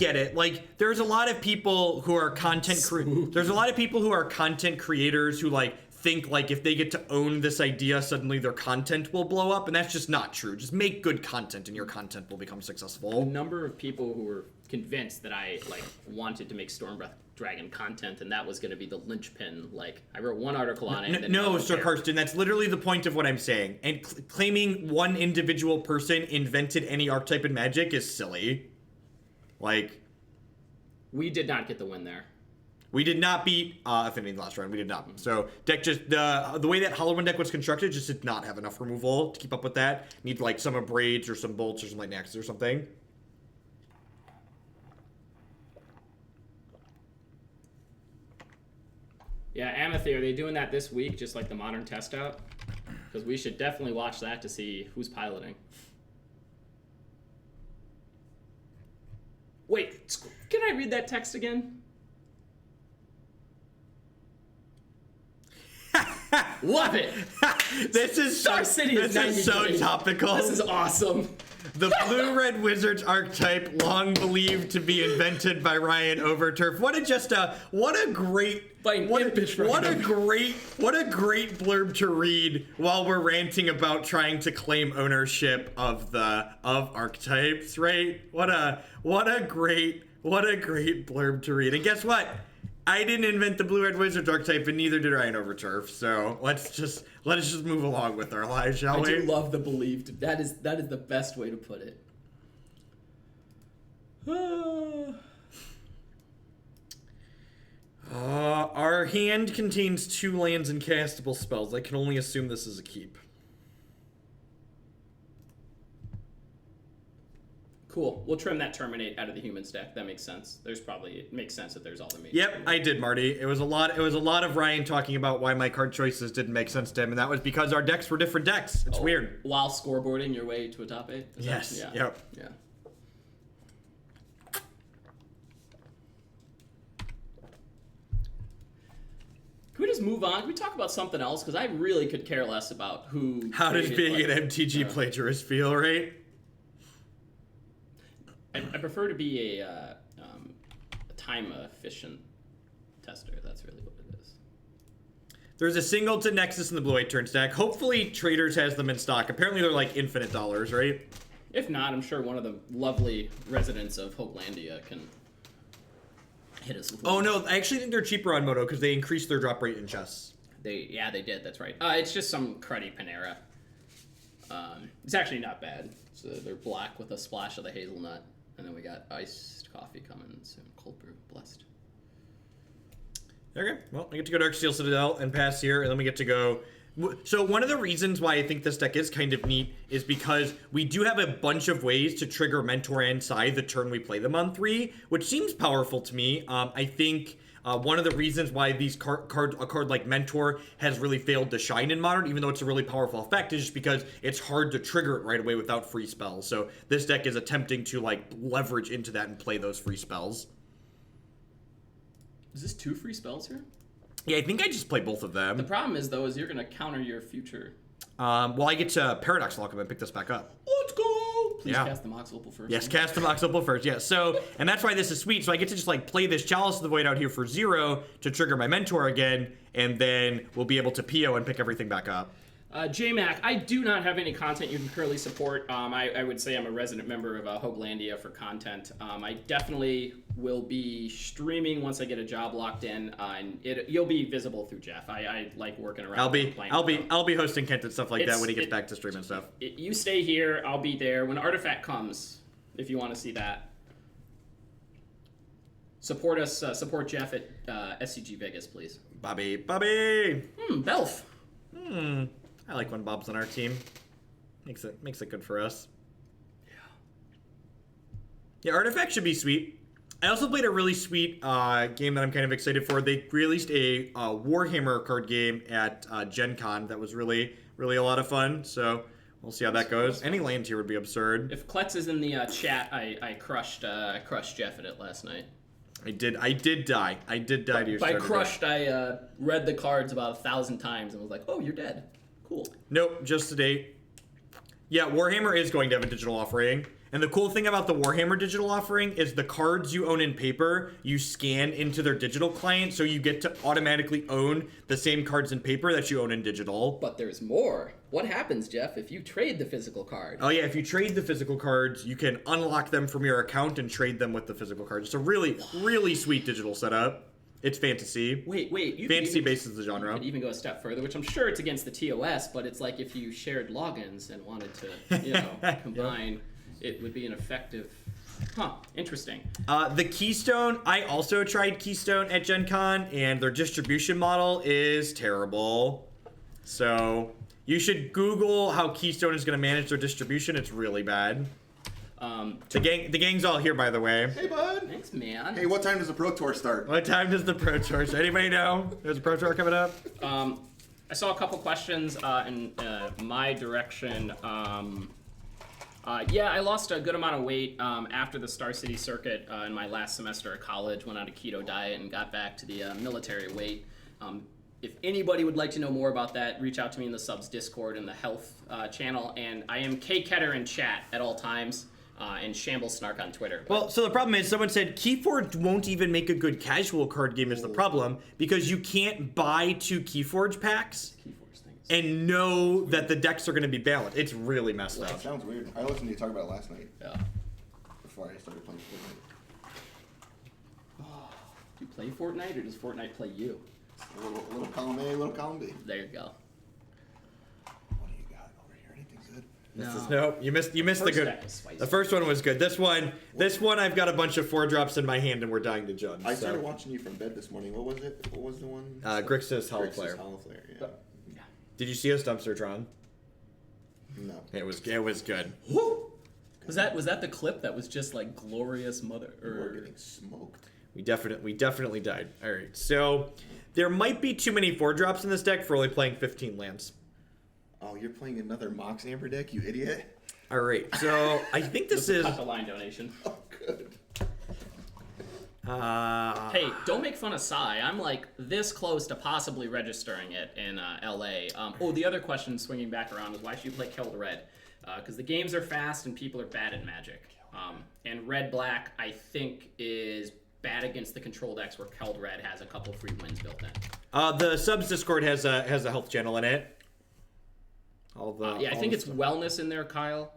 get it. Like, there's a lot of people who are there's a lot of people who are content creators who like think like if they get to own this idea, suddenly their content will blow up, and that's just not true. Just make good content and your content will become successful. A number of people who were convinced that I like wanted to make Stormbreath Dragon content, and that was going to be the linchpin. Like, I wrote one article on it. No, Sir Karsten, that's literally the point of what I'm saying. And claiming one individual person invented any archetype in Magic is silly. Like, we did not get the win there. We did not beat Affinity in the last round. We did not. So deck just the way that Hollow One deck was constructed just did not have enough removal to keep up with that. Need like some Braids or some Bolts or some Lightning Axes or something. Yeah, Amethy, are they doing that this week, just like the Modern Test Out? Because we should definitely watch that to see who's piloting. Wait, can I read that text again? Love it! This is Star City is so topical. This is awesome. The Blue-Red Wizards archetype, long believed to be invented by Ryan Overturf. What a great blurb to read while we're ranting about trying to claim ownership of archetypes, right? What a great blurb to read. And guess what? I didn't invent the Blue-Red Wizards archetype, and neither did Ryan Overturf. So let's just move along with our lives, shall we? I do love the believed. That is the best way to put it. Our hand contains 2 lands and castable spells. I can only assume this is a keep. Cool. We'll trim that Terminate out of the human stack. That makes sense. It makes sense that there's all the mages. Yep, I did, Marty. It was a lot of Ryan talking about why my card choices didn't make sense to him, and that was because our decks were different decks. It's weird. While scoreboarding your way to a top 8? Yes. Yeah. Yep. Yeah. Can we just move on? Can we talk about something else? Because I really could care less about who... How does being an MTG plagiarist feel, right? I prefer to be a time-efficient tester. That's really what it is. There's a Singleton Nexus in the Blue-White turn stack. Hopefully Traders has them in stock. Apparently they're like infinite dollars, right? If not, I'm sure one of the lovely residents of Hopelandia can hit us with one. Oh no, I actually think they're cheaper on Moto because they increased their drop rate in chess. They did, that's right. It's just some cruddy Panera. It's actually not bad. So they're black with a splash of the hazelnut. And then we got iced coffee coming soon. Cold brew. Blessed. Okay, well, I get to go Darksteel Citadel and pass here, and then we get to go... So one of the reasons why I think this deck is kind of neat is because we do have a bunch of ways to trigger Mentor and Scythe the turn we play them on 3, which seems powerful to me. I think... one of the reasons why a card like Mentor has really failed to shine in Modern, even though it's a really powerful effect, is just because it's hard to trigger it right away without free spells. So this deck is attempting to like leverage into that and play those free spells. Is this 2 free spells here? Yeah, I think I just play both of them. The problem is, though, is you're going to counter your future. Well, I get to Paradoxical Outcome and pick this back up. Let's go! Please cast the Mox Opal first. Yes, cast the Mox Opal first, yes. So, and that's why this is sweet. So I get to just like play this Chalice of the Void out here for 0 to trigger my Mentor again, and then we'll be able to PO and pick everything back up. JMac, I do not have any content you can currently support. I would say I'm a resident member of Hopelandia for content. I definitely will be streaming once I get a job locked in, and you'll be visible through Jeff. I like working around. I'll be hosting Kent and stuff like that when he gets back to stream and stuff. You stay here, I'll be there when Artifact comes. If you want to see that, support us. Support Jeff at SCG Vegas, please. Bobby. Belf. I like when Bob's on our team. Makes it good for us. Yeah, Artifact should be sweet. I also played a really sweet game that I'm kind of excited for. They released a Warhammer card game at Gen Con that was really, really a lot of fun. So we'll see how that goes. Any land here would be absurd. If Klutz is in the chat, I crushed Jeff at it last night. I did die. I did die to your By crushed, I read the cards about 1,000 times and was like, oh, you're dead. Cool. Nope, just to date. Yeah, Warhammer is going to have a digital offering. And the cool thing about the Warhammer digital offering is the cards you own in paper, you scan into their digital client, so you get to automatically own the same cards in paper that you own in digital. But there's more. What happens, Jeff, if you trade the physical card? Oh yeah, if you trade the physical cards, you can unlock them from your account and trade them with the physical cards. It's a really, really sweet digital setup. It's fantasy. Wait. Fantasy-based is the You genre. could even go a step further, which I'm sure it's against the TOS, but it's like if you shared logins and wanted to, combine, it would be an effective. Huh, interesting. The Keystone, I also tried Keystone at Gen Con, and their distribution model is terrible. So you should Google how Keystone is going to manage their distribution. It's really bad. The gang's all here, by the way. Hey, bud. Thanks, man. Hey, what time does the Pro Tour start? What time does the Pro Tour start? Anybody know? There's a Pro Tour coming up? I saw a couple questions in my direction. Yeah, I lost a good amount of weight after the Star City circuit in my last semester at college. Went on a keto diet and got back to the military weight. If anybody would like to know more about that, reach out to me in the subs Discord and the health channel. And I am K Ketter in chat at all times and Shambles Snark on Twitter. Well, so the problem is someone said Keyforge won't even make a good casual card game is the problem because you can't buy 2 Keyforge packs and know that the decks are going to be balanced. It's really messed That up. sounds weird. I listened to you talk about it last night. Yeah. Before I started playing Fortnite. Do you play Fortnite or does Fortnite play you? A little column A, a little column B. There you go. What do you got over here? Anything good? Nope, you missed the First good. deck was spicy. The first one was good. This one I've got a bunch of 4-drops in my hand and we're dying to judge. I started watching you from bed this morning. What was it? What was the one? Grixis Hollow Grixis Flare. Hollow Flare, yeah. Did you see us dumpster Tron? No. It was good. Was that the clip that was just like glorious mother? We're getting smoked. We definitely died. All right, so there might be too many 4-drops in this deck for only playing 15 lands. Oh, you're playing another Mox Amber deck, you idiot? All right, so I think this is. Cut the line donation. Oh, good. Hey, don't make fun of Psy. I'm like this close to possibly registering it in LA. The other question swinging back around is why should you play Killed Red? Because the games are fast and people are bad at Magic. And Red Black, I think, is bad against the control decks where Killed Red has a couple free wins built in. The subs Discord has a health channel in it. I think it's wellness in there, Kyle.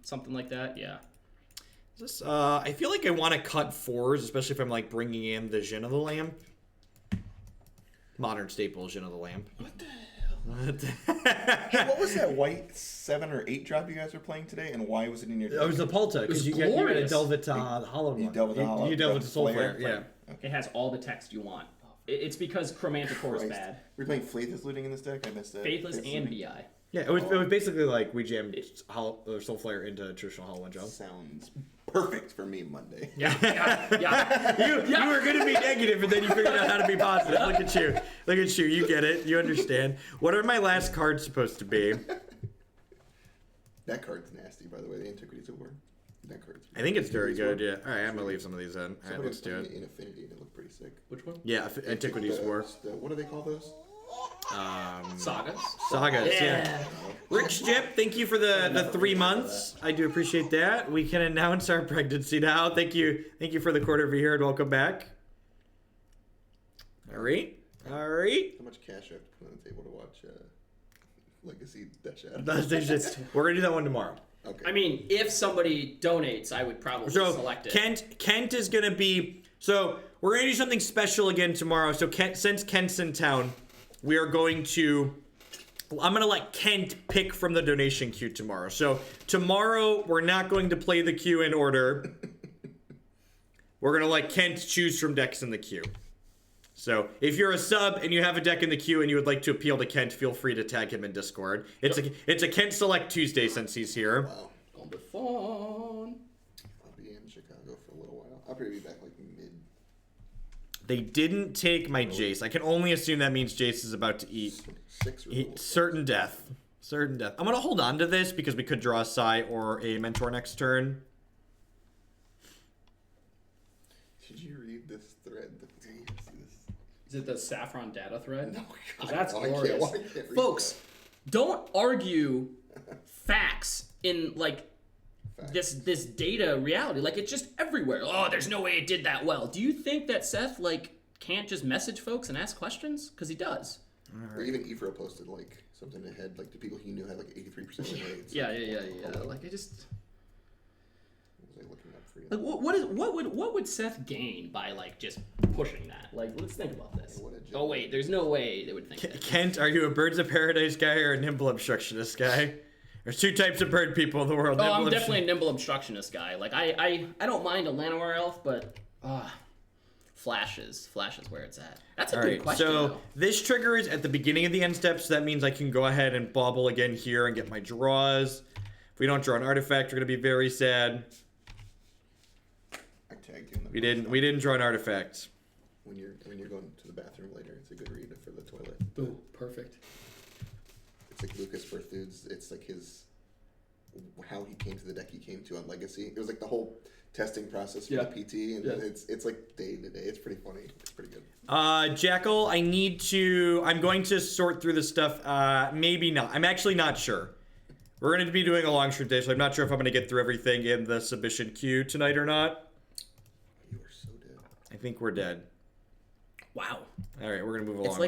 Something like that. Yeah. I feel like I want to cut 4s, especially if I'm like bringing in the Djinn of the Lamp. Modern staple Djinn of the Lamp. What the hell? Hey, what was that white 7 or 8 drop you guys were playing today, and why was it in your deck? It was the Palta, because you got to delve it to the hollow You one. delve it to hollow. You delve it to Soul Flare, yeah. It has all the text you want. It's because Chromanticore is Christ. bad. We're playing Faithless Looting in this deck? I missed that. Faithless and Looting? BI. Yeah, it was basically like we jammed Soul Flare into traditional hollow one jump. Sounds perfect for me Monday. Yeah. You were going to be negative, and then you figured out how to be positive. Look at you. Look at you. You get it. You understand. What are my last cards supposed to be? That card's nasty, by the way. The Antiquities War. That card's. I think it's very good, yeah. All right, I'm going to leave some of these in. All right, let's do it. In Affinity, and it looked pretty sick. Which one? Yeah, Antiquities War. What do they call those? Sagas. Sagas, yeah. Rick Jip, thank you for the 3 months. I do appreciate that. We can announce our pregnancy now. Thank you for the quarter of a year and welcome back. All right. How much cash I have to put on the table to watch Legacy Death Shadow? We're gonna do that one tomorrow. Okay. I mean, if somebody donates, I would probably select it. Kent is gonna be. So we're gonna do something special again tomorrow. So since Kent's in town, we are going to. I'm gonna let Kent pick from the donation queue tomorrow. So tomorrow we're not going to play the queue in order. We're gonna let Kent choose from decks in the queue. So if you're a sub and you have a deck in the queue and you would like to appeal to Kent, feel free to tag him in Discord. It's a Kent Select Tuesday since he's here. Wow. Gonna be fun. I'll be in Chicago for a little while. I'll probably be back like mid. They didn't take my Jace. I can only assume that means Jace is about to eat certain death. Certain death. I'm gonna hold on to this because we could draw a Psy or a Mentor next turn. Did you read this thread? Is it the Saffron data thread? No, God, That's I can't- glorious. I can't read Folks, don't argue facts in like this data reality. Like, it's just everywhere. Oh, there's no way it did that well. Do you think that Seth, like, can't just message folks and ask questions? Because he does. Or even Ephro posted, like, something ahead, like, the people he knew had, like, 83% of raids. Yeah. Like, I just... What was I looking up for you? Like, what would Seth gain by, like, just pushing that? Like, let's think about this. Oh, wait, there's no way they would think that. Kent, are you a Birds of Paradise guy or a Nimble Obstructionist guy? There's two types of bird people in the world. Oh, I'm definitely a Nimble Obstructionist guy. Like, I don't mind a Llanowar Elf, but... Flash is where it's at. That's a good question. So though. this trigger is at the beginning of the end step, so that means I can go ahead and bauble again here and get my draws. If we don't draw an artifact, we're gonna be very sad. I tagged you in the We didn't draw an artifact. When you're going to the bathroom later, it's a good read for the toilet. Ooh, perfect. It's like Lucas Berthoud's. It's like how he came to the deck he came to on Legacy. It was like the whole testing process for the PT, and it's like day to day. It's pretty funny. It's pretty good. Jackal, I'm going to sort through the stuff. Maybe not. I'm actually not sure. We're going to be doing a long stream day, so I'm not sure if I'm going to get through everything in the submission queue tonight or not. You are so dead. I think we're dead. Wow. All right, we're going to move along.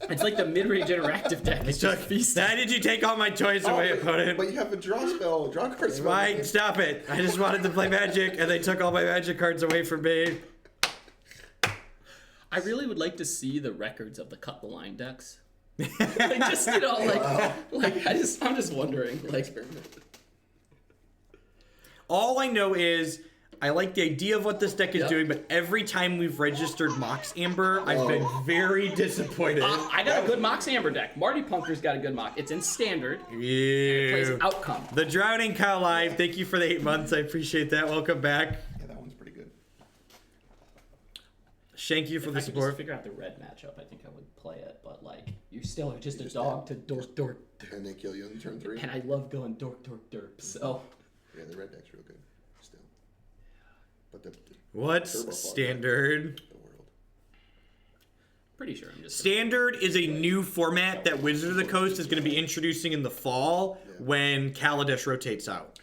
It's like the mid-range interactive deck. It's just feasting. Why did you take all my toys away, opponent? But you have a draw card spell. Why? Stop it. I just wanted to play Magic, and they took all my Magic cards away from me. I really would like to see the records of the Cut the Line decks. Like, just, you know, I'm just wondering. Like, all I know is I like the idea of what this deck is doing, but every time we've registered Mox Amber, I've been very disappointed. I got a good Mox Amber deck. Marty Punker's got a good Mox. It's in Standard. It plays Outcome. The Drowning Cow Live, thank you for the 8 months. I appreciate that. Welcome back. Yeah, that one's pretty good. Thank you for the support. If I could just figure out the red matchup, I think I would play it. But, like, you still are just a dog to dork. And they kill you in turn 3. And I love going dork, derp. So. Yeah, the red deck's real good. Still. But What's Standard? The world. Pretty sure I'm just... Standard is a new format that Wizard of the Coast is going to be introducing in the fall when Kaladesh rotates out.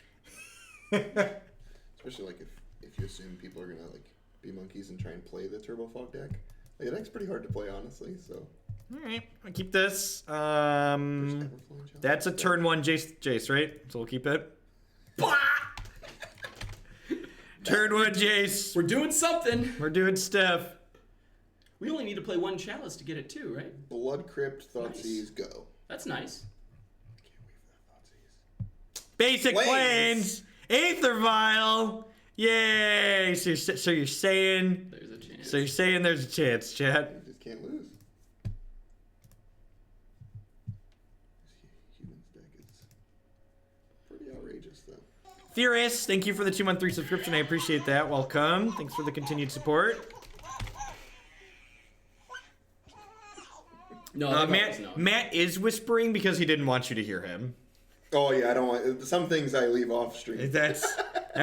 Especially, like, if you assume people are going to, like, be monkeys and try and play the Turbo Fog deck. Like, the deck's pretty hard to play, honestly, so... Alright, I'll keep this. That's a turn 1 Jace, right? So we'll keep it. Turn 1 Jace. We're doing something. We're doing stuff. We only need to play 1 Chalice to get it too, right? Blood Crypt, Thoughtseize, go. That's nice. I can't wait for that Thoughtseize. Basic Plains. Aether Vial. Yay. So you're saying... There's a chance. So you're saying there's a chance, chat. You just can't lose. This Humans deck is pretty outrageous, though. Theorist, thank you for the 2-month 3 subscription. I appreciate that. Welcome. Thanks for the continued support. No, Matt is whispering because he didn't want you to hear him. Oh yeah, I don't want some things I leave off stream. That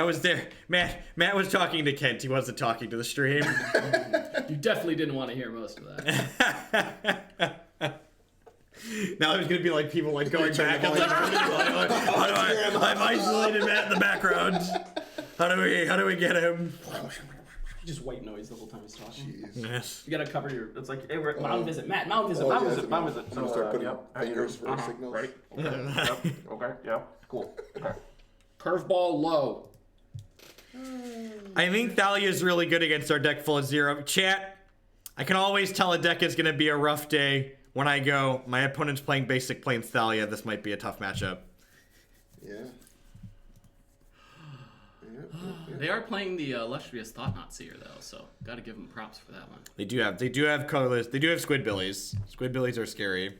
was there. Matt was talking to Kent. He wasn't talking to the stream. You definitely didn't want to hear most of that. Now there's gonna be like people like going back. I'm like, I've isolated Matt in the background. How do we get him? Just white noise the whole time he's talking. Jeez. Yes. You gotta cover your. It's like, hey, we're Mount Visit, Matt. Mount Visit. Mount Visit. I'm gonna start putting fingers for signals. Ready? Okay. Yep. Okay. Yeah. Cool. Okay. Curveball low. I think Thalia is really good against our deck full of 0. Chat, I can always tell a deck is gonna be a rough day when I go, my opponent's playing Basic Plains Thalia. This might be a tough matchup. Yeah. They are playing the illustrious Thought-Knot Seer though, so gotta give them props for that one. They do have colorless. They do have Squidbillies. Squidbillies are scary.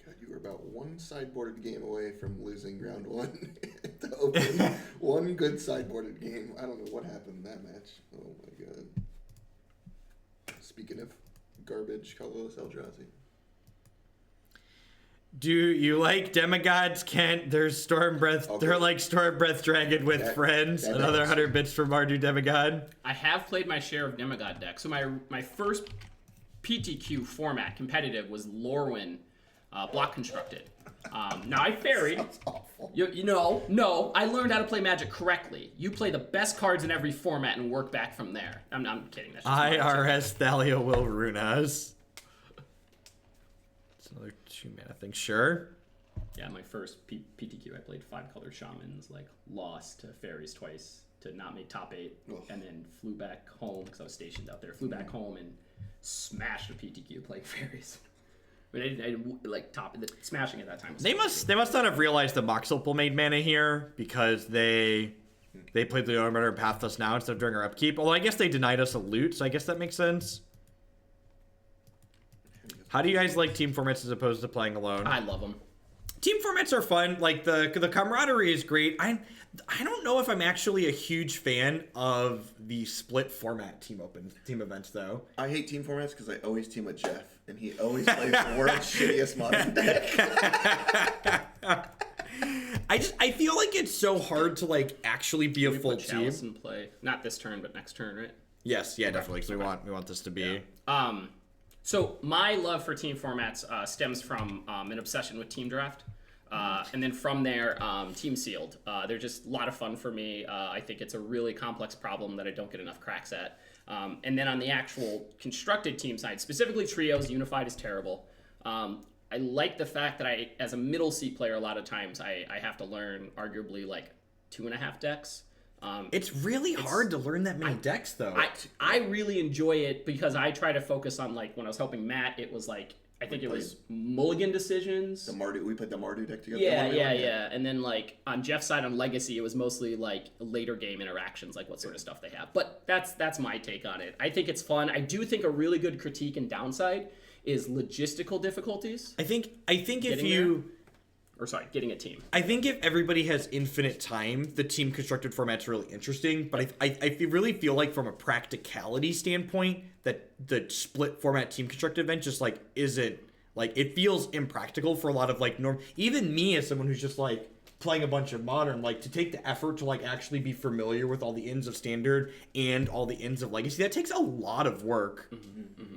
God, you were about one sideboarded game away from losing round 1 to open. One good sideboarded game. I don't know what happened in that match. Oh my god. Speaking of garbage, colorless Eldrazi. Do you like Demigods, Kent? There's Stormbreath. Okay. They're like Stormbreath Dragon with friends. Another 100 bits for Mardu Demigod. I have played my share of Demigod decks. So my first PTQ format competitive was Lorwyn block constructed. Now I ferried. That's awful. No, I learned how to play Magic correctly. You play the best cards in every format and work back from there. I'm kidding. That's just IRS Thalia will ruin us. It's another 2-mana thing, sure. Yeah, my first PTQ, I played 5-color shamans, like lost to fairies twice to not make top 8, and then flew back home because I was stationed out there. Flew back home and smashed a PTQ playing fairies. But I like smashing at that time. They must not have realized the Mox Opal made mana here because they played the Orbitor and Pathed us now instead of during our upkeep. Although I guess they denied us a loot, so I guess that makes sense. How do you guys like team formats as opposed to playing alone? I love them. Team formats are fun. Like the camaraderie is great. I don't know if I'm actually a huge fan of the split format team events though. I hate team formats because I always team with Jeff, and he always plays the world's shittiest modern deck. I feel like it's so hard to like actually be a full put team. Chalice in play. Not this turn, but next turn, right? Yes, yeah, definitely. Because we want this to be. Yeah. So my love for team formats stems from an obsession with Team Draft. And then from there, Team Sealed. They're just a lot of fun for me. I think it's a really complex problem that I don't get enough cracks at. And then on the actual constructed team side, specifically trios, Unified is terrible. I like the fact that as a middle seat player, a lot of times I have to learn arguably like 2.5 decks. It's really hard to learn that many decks, though. I really enjoy it because I try to focus on, like, when I was helping Matt, it was like, I think it was mulligan decisions. We played the Mardu deck together. Yeah. And then, like, on Jeff's side on Legacy, it was mostly, like, later game interactions, like what sort of stuff they have. But that's my take on it. I think it's fun. I do think a really good critique and downside is logistical difficulties. I think if you... getting a team. I think if everybody has infinite time, the team constructed format's really interesting. But I really feel like from a practicality standpoint, that the split format team constructed event just like isn't like it feels impractical for a lot of like even me as someone who's just like playing a bunch of modern, like to take the effort to like actually be familiar with all the ends of standard and all the ends of legacy. That takes a lot of work. Mm-hmm.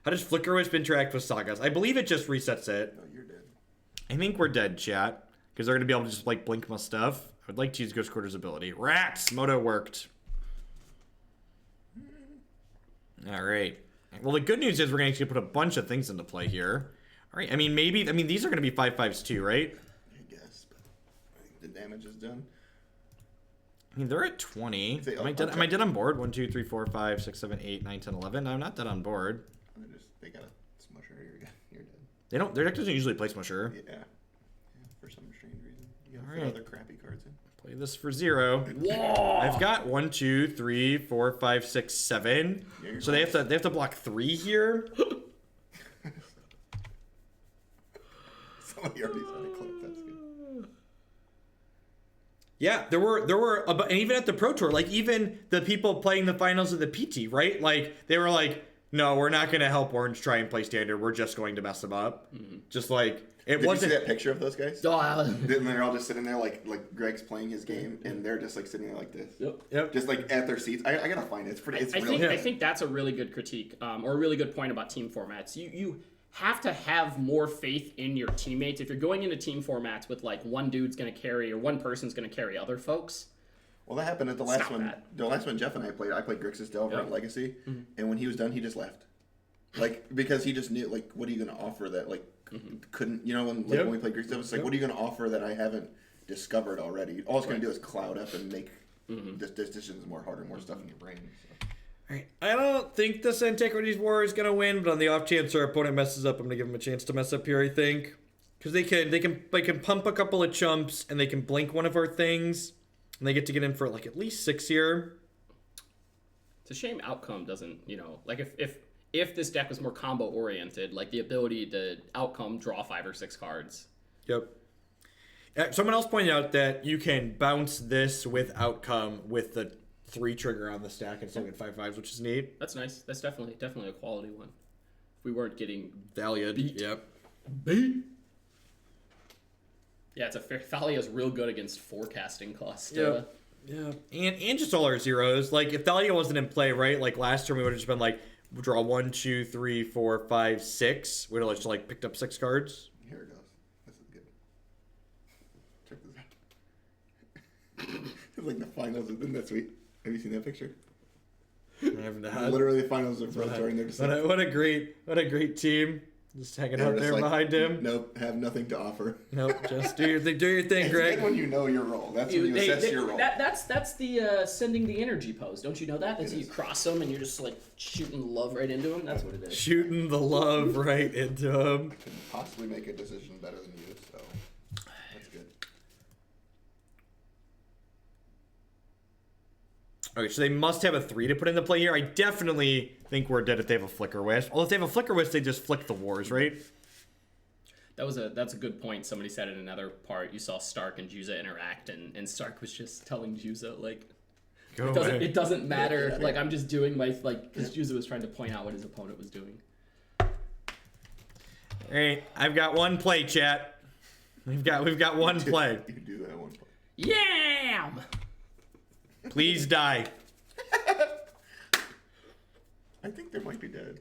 How does Flickerwisp interact with sagas? I believe it just resets it. No, you're dead. I think we're dead, chat, because they're going to be able to just, like, blink my stuff. I would like to use Ghost Quarter's ability. Rats! Moto worked. All right. Well, the good news is we're going to actually put a bunch of things into play here. All right. I mean, these are going to be 5/5s too, right? I guess, but I think the damage is done. I mean, they're at 20. Am I dead on board? 1, 2, 3, 4, 5, 6, 7, 8, 9, 10, 11. No, I'm not dead on board. They got a smusher. You're dead. Their deck doesn't usually play Smusher. Yeah. For some strange reason. You gotta All right. other crappy cards in. Play this for 0. Whoa! I've got 1, 2, 3, 4, 5, 6, 7. Yeah, So they have to block 3 here. Somebody already saw the clip. That's good. Yeah, there were and even at the Pro Tour, like even the people playing the finals of the PT, right? Like they were like, no, we're not going to help Orange try and play standard. We're just going to mess them up. Mm-hmm. Just like it Did wasn't. you see that picture of those guys? Oh, And they're all just sitting there like Greg's playing his game, and they're just like sitting there like this. Yep. Just like at their seats. I gotta find it. I think that's a really good critique, or a really good point about team formats. You have to have more faith in your teammates. If you're going into team formats with like one dude's going to carry or one person's going to carry other folks. Well, that happened at the last one. That. The last one Jeff and I played Grixis Delver on Legacy, and when he was done, he just left. Like because he just knew like, what are you going to offer that like couldn't when we played Grixis, it's like what are you going to offer that I haven't discovered already? All it's going to do is cloud up and make decisions more harder, more stuff in your brain. So. Right. I don't think this Antiquities War is gonna win, but on the off chance our opponent messes up, I'm gonna give them a chance to mess up here. I think because they can pump a couple of chumps and they can blink one of our things, and they get to get in for like at least 6 here. It's a shame Outcome doesn't like if this deck was more combo oriented, like the ability to Outcome draw 5 or 6 cards. Yep. Someone else pointed out that you can bounce this with Outcome with the 3 trigger on the stack and still get 5/5s, which is neat. That's nice. That's definitely a quality one. If we weren't getting Thalia. beat. Yep. Beat. Yeah, it's a fair. Thalia's real good against forecasting cost. Yeah. And just all our zeros. Like if Thalia wasn't in play, right? Like last turn we would have just been like, draw 1, 2, 3, 4, 5, 6. Wait till I just like picked up 6 cards. Here it goes. This is good. Check this out. It's like the finals. Isn't that sweet? Have you seen that picture? Literally the finals of Pro Touring. What a great team. Just hanging out there behind him. Nope, have nothing to offer. Nope, just do your thing, It's Greg. good when you know your role. That's when you assess your role. That's the sending the energy pose. Don't you know that? That's you cross them and you're just like shooting love right into them. That's what it is. Shooting the love right into him. I can possibly make a decision better than you, so that's good. Okay, so they must have a 3 to put into play here. I definitely think we're dead if they have a Flicker Wisp. Well, if they have a Flicker Wisp, they just flick the wars, right? That's a good point. Somebody said in another part, you saw Stark and Juza interact, and Stark was just telling Juza, like, it doesn't matter. Like, I'm just doing my, like, because Juza was trying to point out what his opponent was doing. Hey, I've got one play, chat. We've got one play. You can do that one play. Yeah! Please die. I think they might be dead.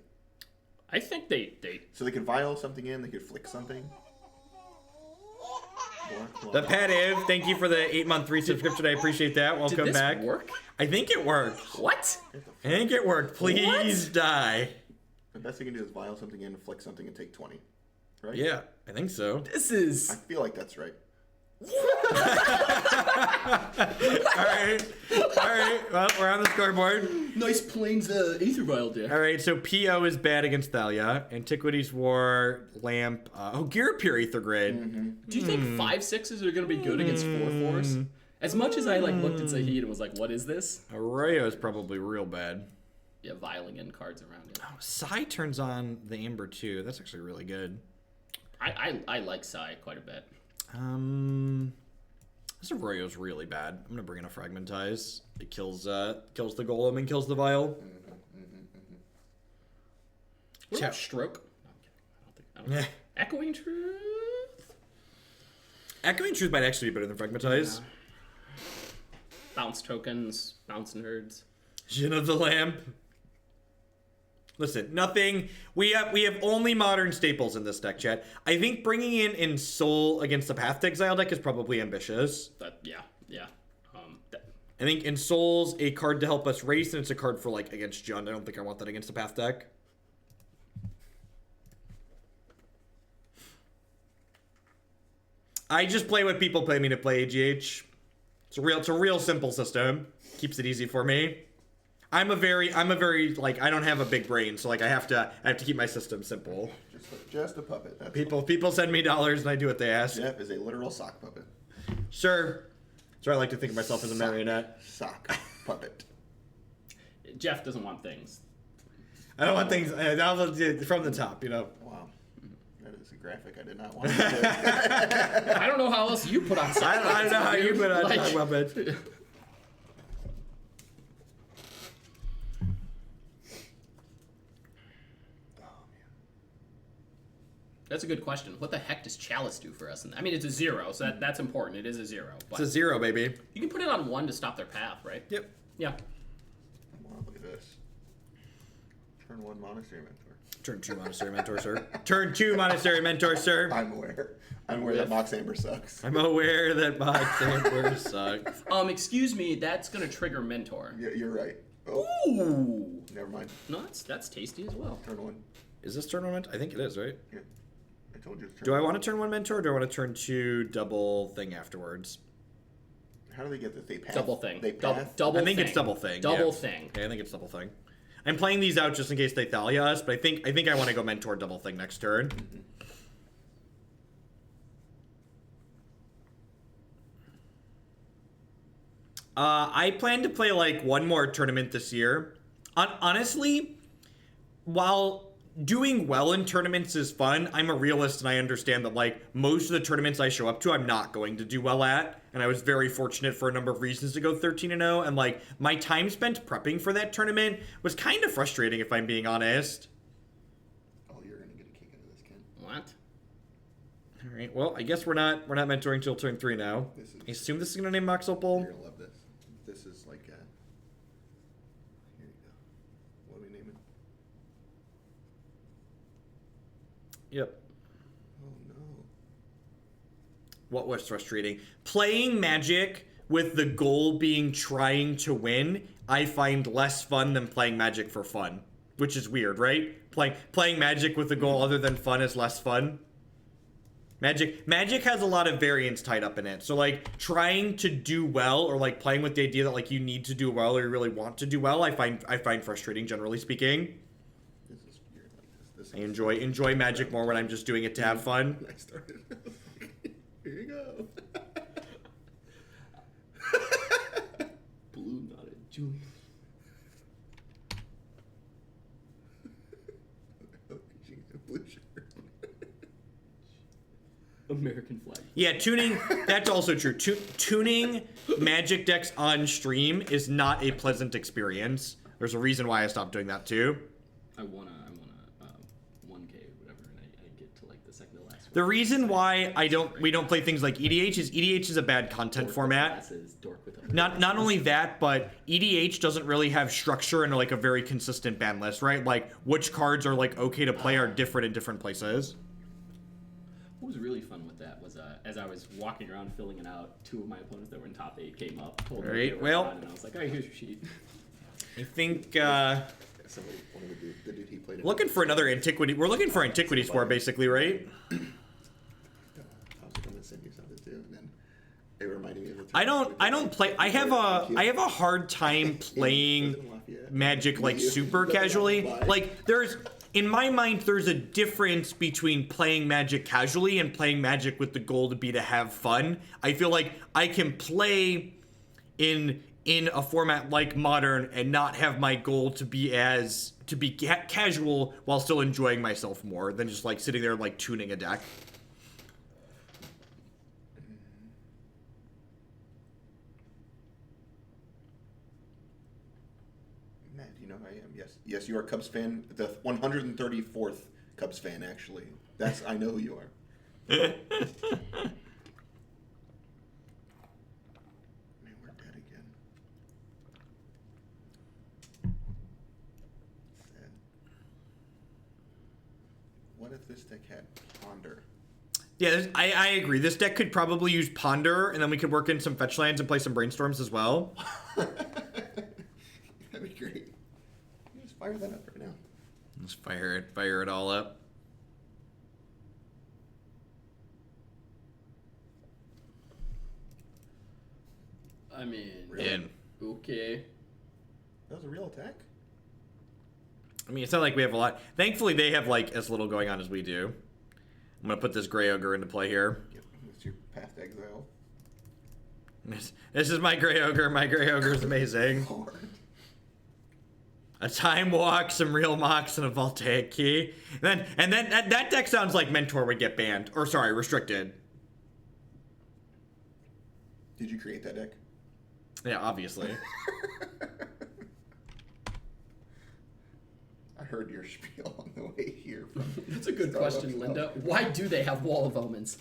I think they So they could vial something in, they could flick something. The Petiv, thank you for the 8-month resubscription. I appreciate that. Welcome Did this back. work? I think it worked. What? I think it worked. Please die. The best they can do is vial something in, flick something, and take 20. Right? Yeah, I think so. This is... I feel like that's right. All right. Well, we're on the scoreboard. Nice Plains Aether Vial deck. All right, so PO is bad against Thalia. Antiquities War, Lamp. Ghirapur Aether Grid. Do you think 5/6s are going to be good against 4/4s? As much as I like looked at Zahid and was like, what is this? Erayo is probably real bad. Yeah, vialing in cards around it. Oh, Sai turns on the Amber too. That's actually really good. I like Sai quite a bit. This Erayo's really bad. I'm gonna bring in a Fragmentize. It kills the Golem and kills the Vial. What about Stroke? No, I'm kidding. I don't think. Echoing Truth? Echoing Truth might actually be better than Fragmentize. Yeah. Bounce tokens, bounce nerds. Jinn of the Lamp. Listen, nothing. We have only modern staples in this deck, chat. I think bringing in Ensoul against the Path to Exile deck is probably ambitious. Yeah. I think Ensoul's a card to help us race, and it's a card for like against Jund. I don't think I want that against the Path deck. I just play what people pay me to play, AGH. It's a real simple system. Keeps it easy for me. I'm a very like I don't have a big brain, so like I have to keep my system simple. Just a puppet. That's People send me dollars and I do what they ask. Jeff is a literal sock puppet. Sure. So I like to think of myself as a marionette. Sock puppet. Jeff doesn't want things. I don't want things from the top, you know. Wow. That is a graphic I did not want to I don't know how else you put on sock I don't know how you put on like, sock puppet. That's a good question. What the heck does Chalice do for us? I mean, it's a 0, so that's important. It is a 0. But It's a 0, baby. you can put it on 1 to stop their path, right? Yep. Yeah. Wow, look at this. Turn 1 Monastery Mentor. Turn 2 Monastery Mentor, sir. Turn 2 Monastery Mentor, sir. I'm aware that Mox Amber sucks. I'm aware that Mox Amber sucks. Excuse me, that's gonna trigger Mentor. Yeah, you're right. Oh, Ooh. never mind. No, that's tasty as well. Turn 1. Is this tournament? I think it is, right? Yeah. I told you to turn Do I 1. want to turn 1 Mentor, or do I want to turn 2 double thing afterwards? How do they get this? They path? Double thing. They path? Double I think thing. it's double thing. Double yeah. thing. Okay, I think it's double thing. I'm playing these out just in case they Thalia us, but I think I want to go Mentor double thing next turn. Mm-hmm. I plan to play like one more tournament this year. Honestly, while doing well in tournaments is fun, I'm a realist and I understand that like most of the tournaments I show up to, I'm not going to do well at. And I was very fortunate for a number of reasons to go 13-0. And like my time spent prepping for that tournament was kind of frustrating, if I'm being honest. Oh, you're gonna get a kick out of this, Ken. What? All right. Well, I guess we're not mentoring till turn 3 now. I assume this is gonna name Mox Opal. You're gonna love this. This is like here you go. What are we naming? Yep. Oh no. What was frustrating? Playing Magic with the goal being trying to win, I find less fun than playing Magic for fun. Which is weird, right? Playing Magic with the goal other than fun is less fun. Magic has a lot of variance tied up in it. So like trying to do well, or like playing with the idea that like you need to do well or you really want to do well, I find frustrating, generally speaking. This is weird like this. I enjoy Magic more when I'm just doing it to have fun. I started. Here you go. Blue, not a Julian. Blue shirt. American flag. Yeah, tuning, that's also true. Tuning Magic decks on stream is not a pleasant experience. There's a reason why I stopped doing that too. I won a 1K or whatever, and I get to like the second to last. The reason why we don't play things like EDH is a bad content format. Not only that, but EDH doesn't really have structure and like a very consistent ban list, right? Like which cards are like okay to play are different in different places. What was really fun with that was as I was walking around filling it out, two of my opponents that were in top 8 came up, told me Right, they were well- on, and I was like, all right, here's your sheet. I think Somebody, one of the dude he played. looking for another antiquity. We're looking for Antiquities War basically, right? I was gonna send you something too, and then it reminded me of the time I don't play. I have a hard time playing Magic like super casually. Like in my mind, there's a difference between playing Magic casually and playing Magic with the goal to be to have fun. I feel like I can play in a format like Modern and not have my goal to be casual while still enjoying myself more than just like sitting there like tuning a deck. Matt, do you know who I am? Yes, you are a Cubs fan. The 134th Cubs fan, actually. I know who you are. Man, we're dead again. Sad. What if this deck had Ponder? Yeah, I agree. This deck could probably use Ponder, and then we could work in some fetch lands and play some Brainstorms as well. That'd be great. Just fire that up right now. Let's fire it all up. I mean, In. okay. That was a real attack? I mean, it's not like we have a lot. Thankfully, they have like as little going on as we do. I'm gonna put this Grey Ogre into play here. Yep, it's your path to exile. This is my Grey Ogre. My Grey Ogre is amazing. Hard. A Time Walk, some real Mox, and a Voltaic Key. And then that deck sounds like Mentor would get banned. Or sorry, restricted. Did you create that deck? Yeah, obviously. I heard your spiel on the way here. That's a good question, Linda. Why do they have Wall of Omens?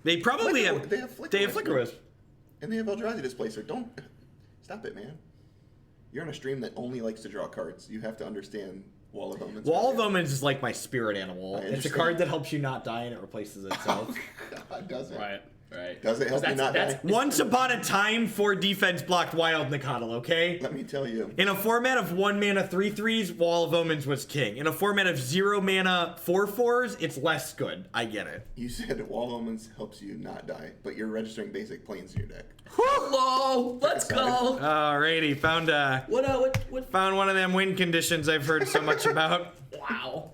They probably have. They have Flicker They have Flicker Wisp. And they have Eldrazi Displacer. Don't stop it, man. You're on a stream that only likes to draw cards. You have to understand Wall of Omens. Wall of Omens is like my spirit animal. I It's a understand. card that helps you not die and it replaces itself. God, does it? Right. Does it help you not die? Once upon a time, 4 defense blocked Wild Nikadal, okay? Let me tell you. In a format of 1 mana 3/3s, Wall of Omens was king. In a format of 0 mana 4/4s, it's less good. I get it. You said Wall of Omens helps you not die, but you're registering basic planes in your deck. Hello, let's go. Alrighty, found one of them win conditions I've heard so much about. Wow.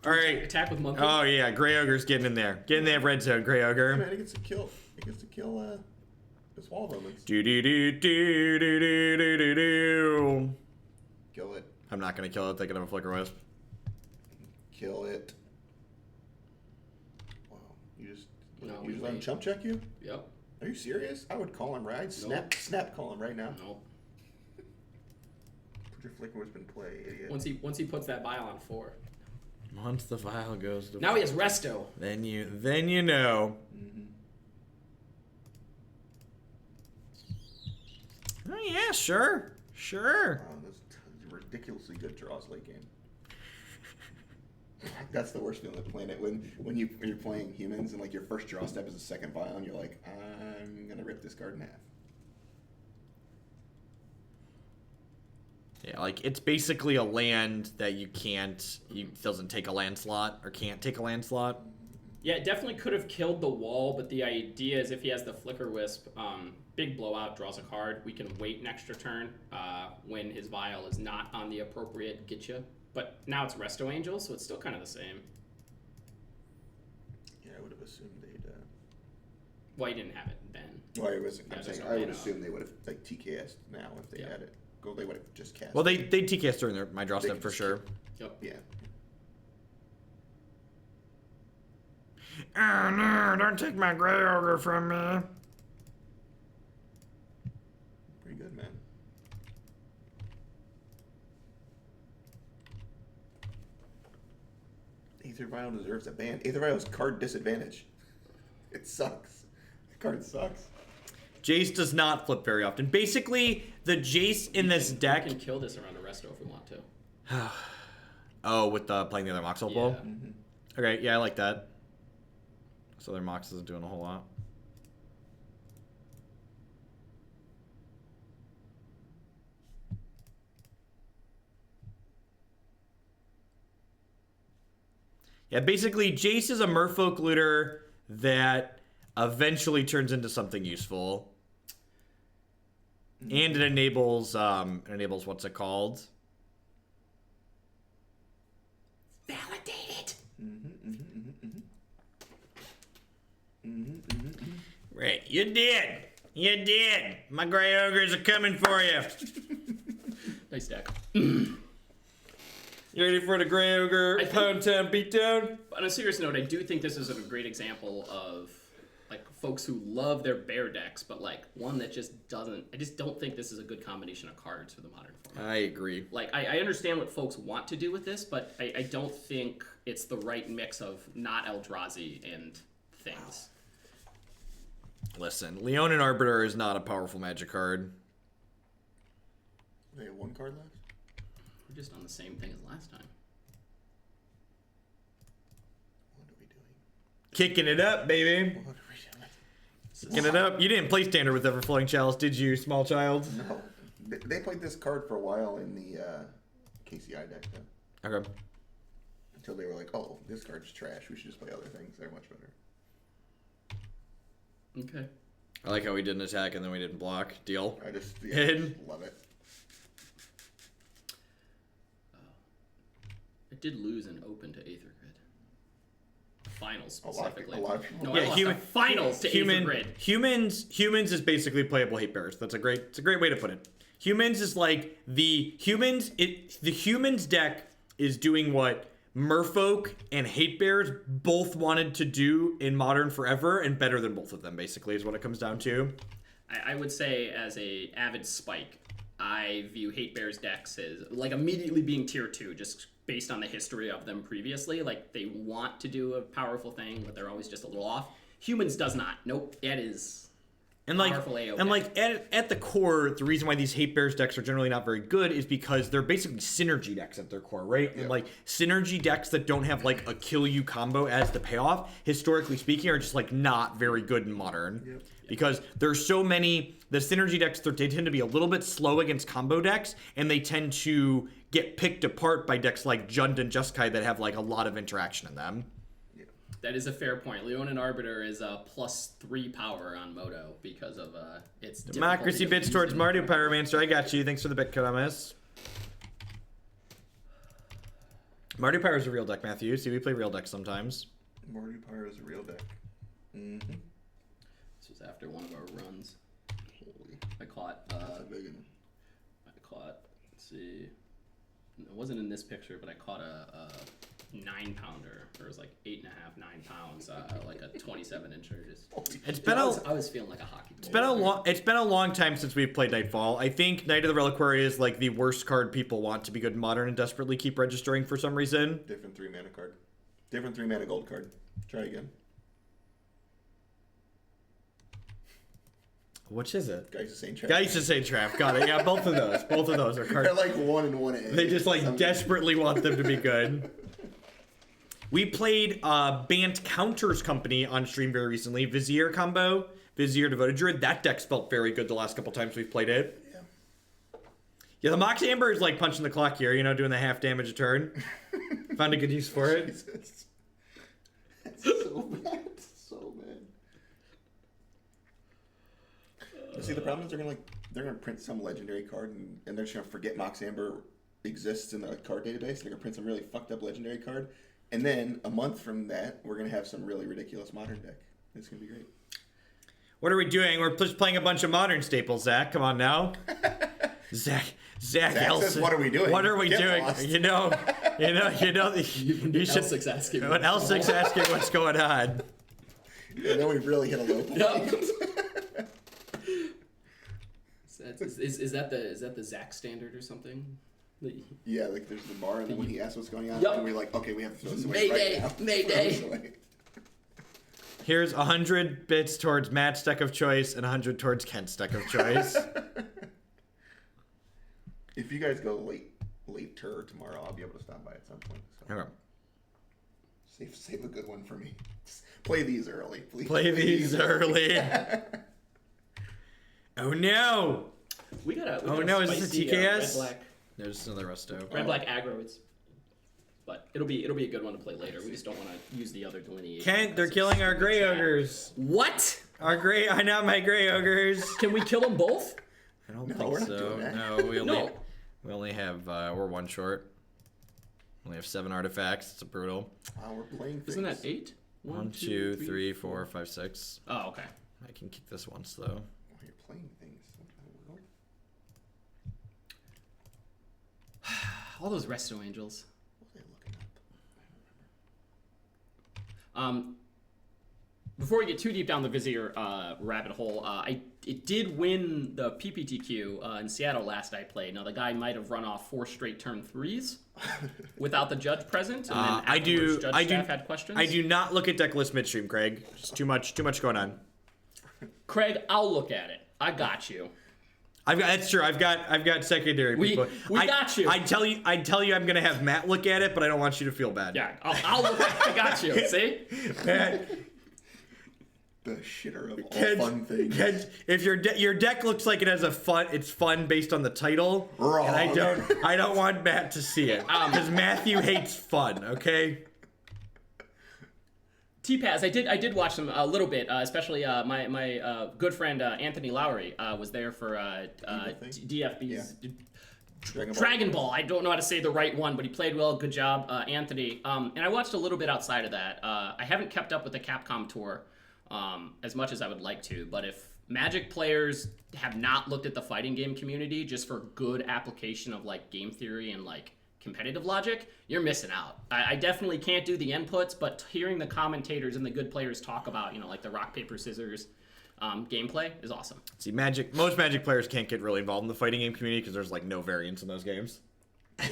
All right. Attack with monkey. Oh yeah, Grey Ogre's getting in there. Get in there, red zone, Grey Man, Ogre. it gets to kill. This Wall of Omens. Do do do do do do do do do. Kill it. I'm not gonna kill it. They can have a Flicker Wisp. Kill it. Wow. You just No, let him chump check you? Yep. Are you serious? I would call him right. I'd snap call him right now. Nope. Put your Flicker Wisp in play, idiot. Once he puts that bile on 4. Once the vial goes to Now he has Resto. then you know. Mm-hmm. Oh yeah, sure. Wow, those ridiculously good draws late game. That's the worst feeling on the planet when you're playing humans and like your first draw step is a second vial and you're like, I'm gonna rip this card in half. Yeah, like it's basically a land that doesn't take a land slot or can't take a land slot. Yeah, it definitely could have killed the wall, but the idea is if he has the Flicker Wisp, big blowout, draws a card, we can wait an extra turn when his vial is not on the appropriate Getcha. But now it's Resto Angel, so it's still kind of the same. Yeah, I would have assumed they'd. Well, he didn't have it then. Well, I wasn't. I'm Yeah, saying just I would made assume they would have like TKS now if they had it. Go, they would have just cast. Well, they TKS during my draw They step could for just sure. Yep. Yeah. Oh no! Don't take my Grey Ogre from me. Pretty good, man. Aether Vial deserves a ban. Aether Vial is card disadvantage. It sucks. The card sucks. Jace does not flip very often. Basically, the Jace in this deck. We can kill this around a Resto if we want to. Oh, with playing the other Mox Opal? Yeah. Mm-hmm. Okay, yeah, I like that. So their Mox isn't doing a whole lot. Yeah, basically, Jace is a merfolk looter that eventually turns into something useful. And it enables what's it called? Validated. Right, you did. You did. My Grey Ogres are coming for you. Nice deck. You ready for the Grey Ogre Pound Town beatdown? On a serious note, I do think this is a great example of like folks who love their bear decks, but like one that just doesn't. I just don't think this is a good combination of cards for the modern format. I agree. Like I understand what folks want to do with this, but I don't think it's the right mix of not Eldrazi and things. Listen, Leonin Arbiter is not a powerful Magic card. They have one card left? We're just on the same thing as last time. What are we doing? Kicking it up, baby. What are we doing? Kicking it up. You didn't play Standard with Everflowing Chalice, did you, small child? No. They played this card for a while in the KCI deck, though. Okay. Until they were like, oh, this card's trash. We should just play other things. They're much better. Okay. I like how we didn't attack and then we didn't block. Deal. I just Hidden. love it. I did lose an open to Aether Grid. Finals A lot specifically. of people. No, Yeah, I lost the finals to Aether Grid. Humans is basically playable hate bears. It's a great way to put it. Humans is like the humans deck is doing what Merfolk and Hate Bears both wanted to do in Modern forever, and better than both of them, basically, is what it comes down to. I would say, as a avid Spike, I view Hate Bears decks as like immediately being tier 2, just based on the history of them previously. Like they want to do a powerful thing, but they're always just a little off. Humans does not. Nope. It is. And like, powerful AO and deck. like at the core, the reason why these Hate Bears decks are generally not very good is because they're basically synergy decks at their core, right? Yeah. And like synergy decks that don't have like a kill you combo as the payoff, historically speaking, are just like not very good in Modern. Yep. Because there's so many, the synergy decks, they tend to be a little bit slow against combo decks, and they tend to get picked apart by decks like Jund and Jeskai that have like a lot of interaction in them. That is a fair point. Leonin Arbiter is a +3 power on Moto because of its Democracy bits towards Mardu Pyromancer. I got you. Thanks for the bit, Karamis. Mardu Pyro is a real deck, Matthew. See, we play real decks sometimes. Morty Pyro is a real deck. Mm-hmm. This was after one of our runs. Holy. I caught. That's a big one. Let's see. It wasn't in this picture, but I caught a 9-pounder. It was like 8.5, 9 pounds, like a 27-incher. I was feeling like a hockey player. It's been a long time since we've played Nightfall. I think Knight of the Reliquary is like the worst card people want to be good in Modern and desperately keep registering for some reason. Different 3-mana card. Different 3-mana gold card. Try again. Which is it? Geist of Saint Trap. Geist of Saint Trap. Got it. Yeah, both of those. Both of those are cards. They're like 1 and 1A. They just like desperately want them to be good. We played Bant Counters Company on stream very recently. Vizier combo, Vizier Devoted Druid. That deck's felt very good the last couple times we've played it. Yeah, the Mox Amber is like punching the clock here, you know, doing the half damage a turn. Found a good use for it. Jesus. That's so bad. So bad. See, the problem is they're gonna print some legendary card and they're just gonna forget Mox Amber exists in the card database. They're gonna print some really fucked up legendary card. And then a month from that, we're gonna have some really ridiculous modern deck. It's gonna be great. What are we doing? We're just playing a bunch of modern staples, Zach. Come on now. Zach says, what are we doing? What are we Get doing? lost. You know, you should. Elsic's asking. When Elsic's asking what's going on. Yeah, then we've really hit a low point. Is that the Zach standard or something? Yeah, like there's the bar, and then when he asks what's going on, Yep. and we're like, okay, we have to throw this away right now. Mayday. Here's 100 bits towards Matt's deck of choice and 100 towards Kent's deck of choice. If you guys go later tomorrow, I'll be able to stop by at some point. So. Okay. Save a good one for me. Just play these early, please. Play these early. Oh no! We got a is this a spicy, TKS? red black. There's another resto. Red black aggro. But it'll be a good one to play later. We just don't want to use the other delineation. Kent, they're killing our gray ogres. What? Not my gray ogres. Can we kill them both? I don't we're think not so. doing that. No, we only have we're one short. We only have 7 artifacts. It's brutal. Wow, we're playing. Isn't that 8? 1, 2, 3, 4, 5, 6. Oh, okay. I can kick this once though. Oh, you're playing things. What kind of world? All those Resto Angels. What was I looking up? Before we get too deep down the Vizier rabbit hole, it did win the PPTQ in Seattle last I played. Now the guy might have run off 4 straight turn 3s without the judge present, and then afterwards judge staff had questions. I do not look at deck list midstream, Craig. Just too much going on. Craig, I'll look at it. I got you. That's true. I've got secondary people. We got you. I'd tell you I'm gonna have Matt look at it, but I don't want you to feel bad. Yeah, I'll look at it. I got you. See? Matt, The shitter of all fun things. If your deck looks like it has it's fun based on the title. Wrong. And I don't want Matt to see it because Matthew hates fun. Okay. T-Paz, I did watch them a little bit, especially my good friend Anthony Lowry was there for DFB's Dragon Ball. I don't know how to say the right one, but he played well. Good job, Anthony. And I watched a little bit outside of that. I haven't kept up with the Capcom tour as much as I would like to, but if Magic players have not looked at the fighting game community just for good application of like game theory and like competitive logic, you're missing out. I definitely can't do the inputs, but hearing the commentators and the good players talk about, like the rock, paper, scissors gameplay is awesome. See, most Magic players can't get really involved in the fighting game community because there's like no variance in those games. Yeah.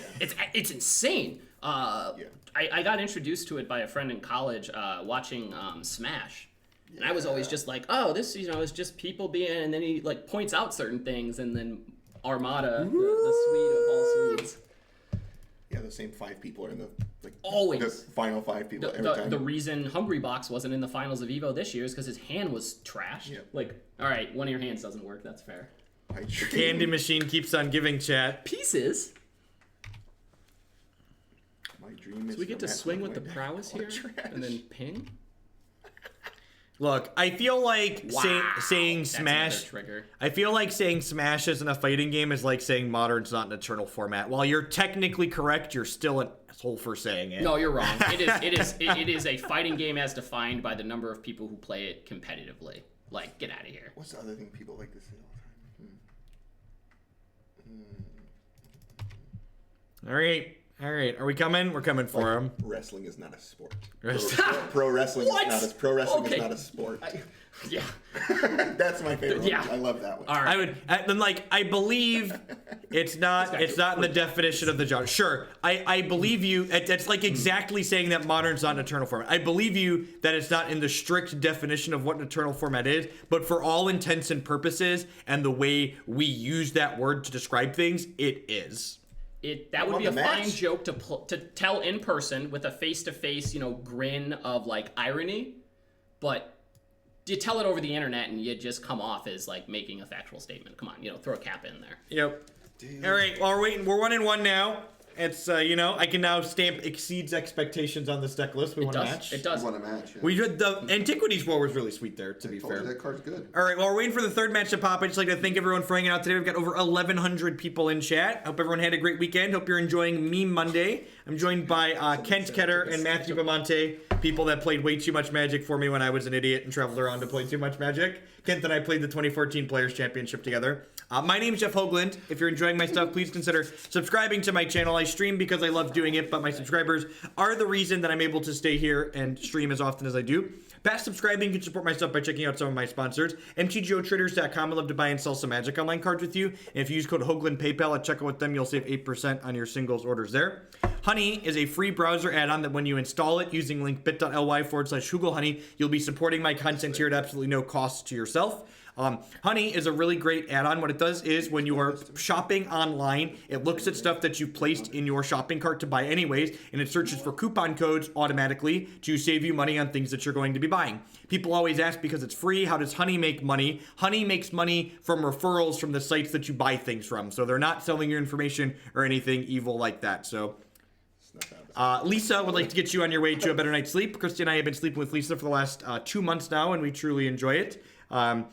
It's insane. I got introduced to it by a friend in college watching Smash. And I was always just like, oh, this is just people being, and then he like points out certain things, and then Armada, the Swede of all Swedes. Yeah, the same 5 people are in the always the final 5 people every time. The reason Hungry Box wasn't in the finals of Evo this year is because his hand was trashed. Yeah. Like, all right, one of your hands doesn't work. That's fair. Candy machine keeps on giving, chat. Pieces. My dream is. So we get to swing with the prowess here, and then ping. Look, I feel like saying That's Smash. trigger. I feel like saying Smash isn't a fighting game is like saying Modern's not an eternal format. While you're technically correct, you're still an asshole for saying it. No, you're wrong. It is a fighting game as defined by the number of people who play it competitively. Like, get out of here. What's the other thing people like to say all the time? All right. Are we coming? We're coming for him. Wrestling is not a sport. Wrestling. Pro wrestling is What? not a pro wrestling Okay. is not a sport. Yeah. That's my favorite. Yeah. One. I love that one. All right. I believe it's not in the definition of the genre. Sure, I believe you. It's like exactly saying that Modern's not an eternal format. I believe you that it's not in the strict definition of what an eternal format is, but for all intents and purposes and the way we use that word to describe things, it is. that would want be a the fine match. joke to tell in person with a face-to-face, grin of like irony, but you tell it over the internet and you just come off as like making a factual statement. Come on, throw a cap in there. Yep. Dude. All right, while we're waiting, we're 1-1 now. It's I can now stamp exceeds expectations on this deck list. We want a match. It does. You want a match? Yeah. We did the Antiquities War was really sweet there. To be Told you fair. that card's good. All right, while we're waiting for the third match to pop, I'd just like to thank everyone for hanging out today. We've got over 1,100 people in chat. Hope everyone had a great weekend. Hope you're enjoying Meme Monday. I'm joined by Kent Ketter and Matthew Bamonte, people that played way too much Magic for me when I was an idiot and traveled around to play too much Magic. Kent and I played the 2014 Players Championship together. My name is Jeff Hoagland. If you're enjoying my stuff, please consider subscribing to my channel. I stream because I love doing it, but my subscribers are the reason that I'm able to stay here and stream as often as I do. Past subscribing, you can support my stuff by checking out some of my sponsors. MTGOtraders.com. I'd love to buy and sell some Magic Online cards with you. And if you use code Hoagland PayPal at checkout with them, you'll save 8% on your singles orders there. Honey is a free browser add-on that when you install it using link bit.ly/HoogleHoney, you'll be supporting my content here at absolutely no cost to yourself. Honey is a really great add-on. What it does is when you are shopping online, it looks at stuff that you placed in your shopping cart to buy anyways, and it searches for coupon codes automatically to save you money on things that you're going to be buying. People always ask because it's free, how does Honey make money? Honey makes money from referrals from the sites that you buy things from. So they're not selling your information or anything evil like that. So Lisa would like to get you on your way to a better night's sleep. Christy and I have been sleeping with Lisa for the last 2 months now, and we truly enjoy it.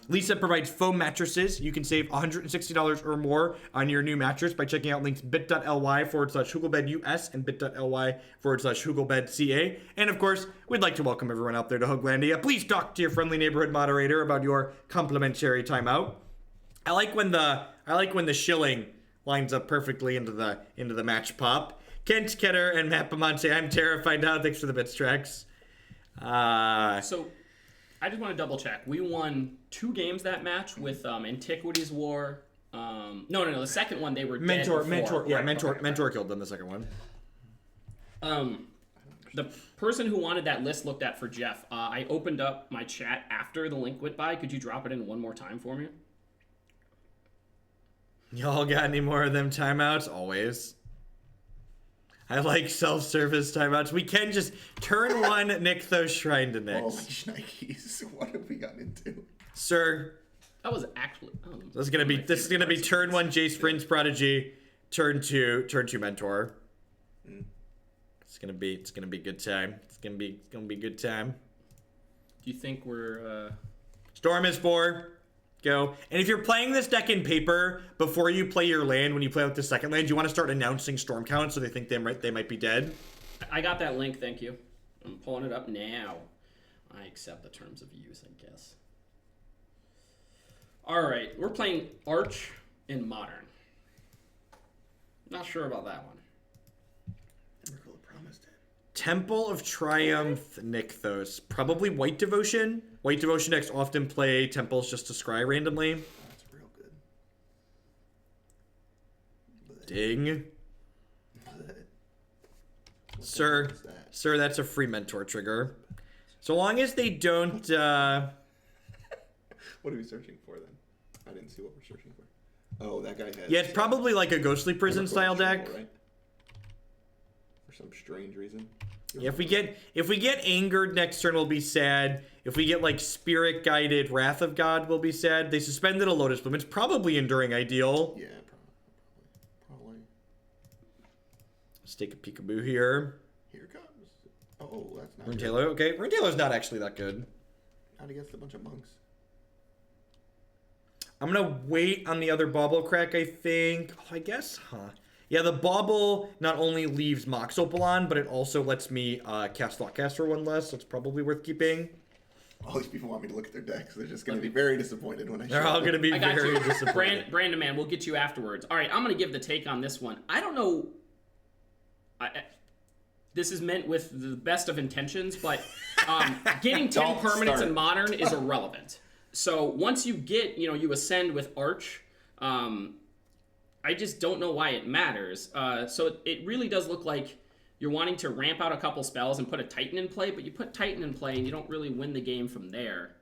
Lisa provides foam mattresses. You can save $160 or more on your new mattress by checking out links bit.ly/HoogleBedUS and bit.ly/HoogleBedCA. And of course, we'd like to welcome everyone out there to Hoaglandia. Please talk to your friendly neighborhood moderator about your complimentary timeout. I like when the shilling lines up perfectly into the match pop. Kent Ketter and Matt Bamonte, I'm terrified now. Thanks for the bits tracks. So I just want to double check. We won 2 games that match with Antiquities War. No. The second one they were Mentor. dead before. Yeah, Right, Mentor. okay. Mentor killed them the second one. The person who wanted that list looked at for Jeff. I opened up my chat after the link went by. Could you drop it in one more time for me? Y'all got any more of them timeouts? Always. I like self-service timeouts. We can just turn one Nykthos Shrine to Holy Nyx. shnikes. What have we gotten into? Sir, That was actually. this is gonna be turn one Jace Vryn's Prodigy, turn two Mentor. It's gonna be a good time. It's gonna be a good time. Do you think we're? Storm is 4. Go. And if you're playing this deck in paper, before you play your land, when you play out the second land, you want to start announcing storm count so they think they might be dead. I got that link. Thank you. I'm pulling it up now. I accept the terms of use, I guess. All right, we're playing Arch in Modern. Not sure about that one. Miracle of Promised Land. Temple of Triumph, Nykthos. Probably White Devotion. White Devotion decks often play temples just to scry randomly. Oh, that's real good. Ding. Sir, that's a free Mentor trigger. So long as they don't, What are we searching for then? I didn't see what we're searching for. Oh, that guy has... Yeah, it's probably like a Ghostly Prison style deck. Right? For some strange reason. Yeah, if we get Angered next turn, we'll be sad. If we get like Spirit Guided Wrath of God, we'll be sad. They suspended a Lotus Bloom. It's probably Enduring Ideal. Yeah, probably. Let's take a peekaboo here. Here it comes. Oh, that's not Rune good. Tailor, okay. Rune Tailor's not actually that good. Not against a bunch of monks. I'm gonna wait on the other Bauble crack, I think. Oh, I guess, huh? Yeah, the Bauble not only leaves Mox Opal on, but it also lets me cast Thoughtcast for 1 less, so it's probably worth keeping. All these people want me to look at their decks. They're just going to be very disappointed when I show They're all up. gonna be I got very you. disappointed. Brandon, man, we'll get you afterwards. All right, I'm going to give the take on this one. I don't know. This is meant with the best of intentions, but getting 10 Don't permanents start. in Modern is irrelevant. So once you get, you ascend with Arch, I just don't know why it matters. So it really does look like you're wanting to ramp out a couple spells and put a Titan in play, but you put Titan in play and you don't really win the game from there.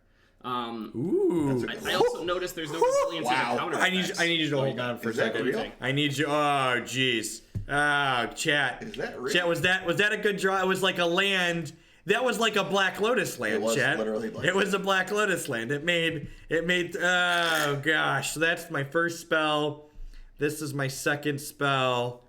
Ooh. I also noticed there's no resiliency to counter I need effects. you to hold on for a Is that second. real? I need you. Oh, jeez. Oh, chat. Is that real? Chat, was that a good draw? It was like a land. That was like a Black Lotus land, It was chat. literally Black It was a Black Lotus land. It made, oh gosh. So that's my first spell. This is my second spell.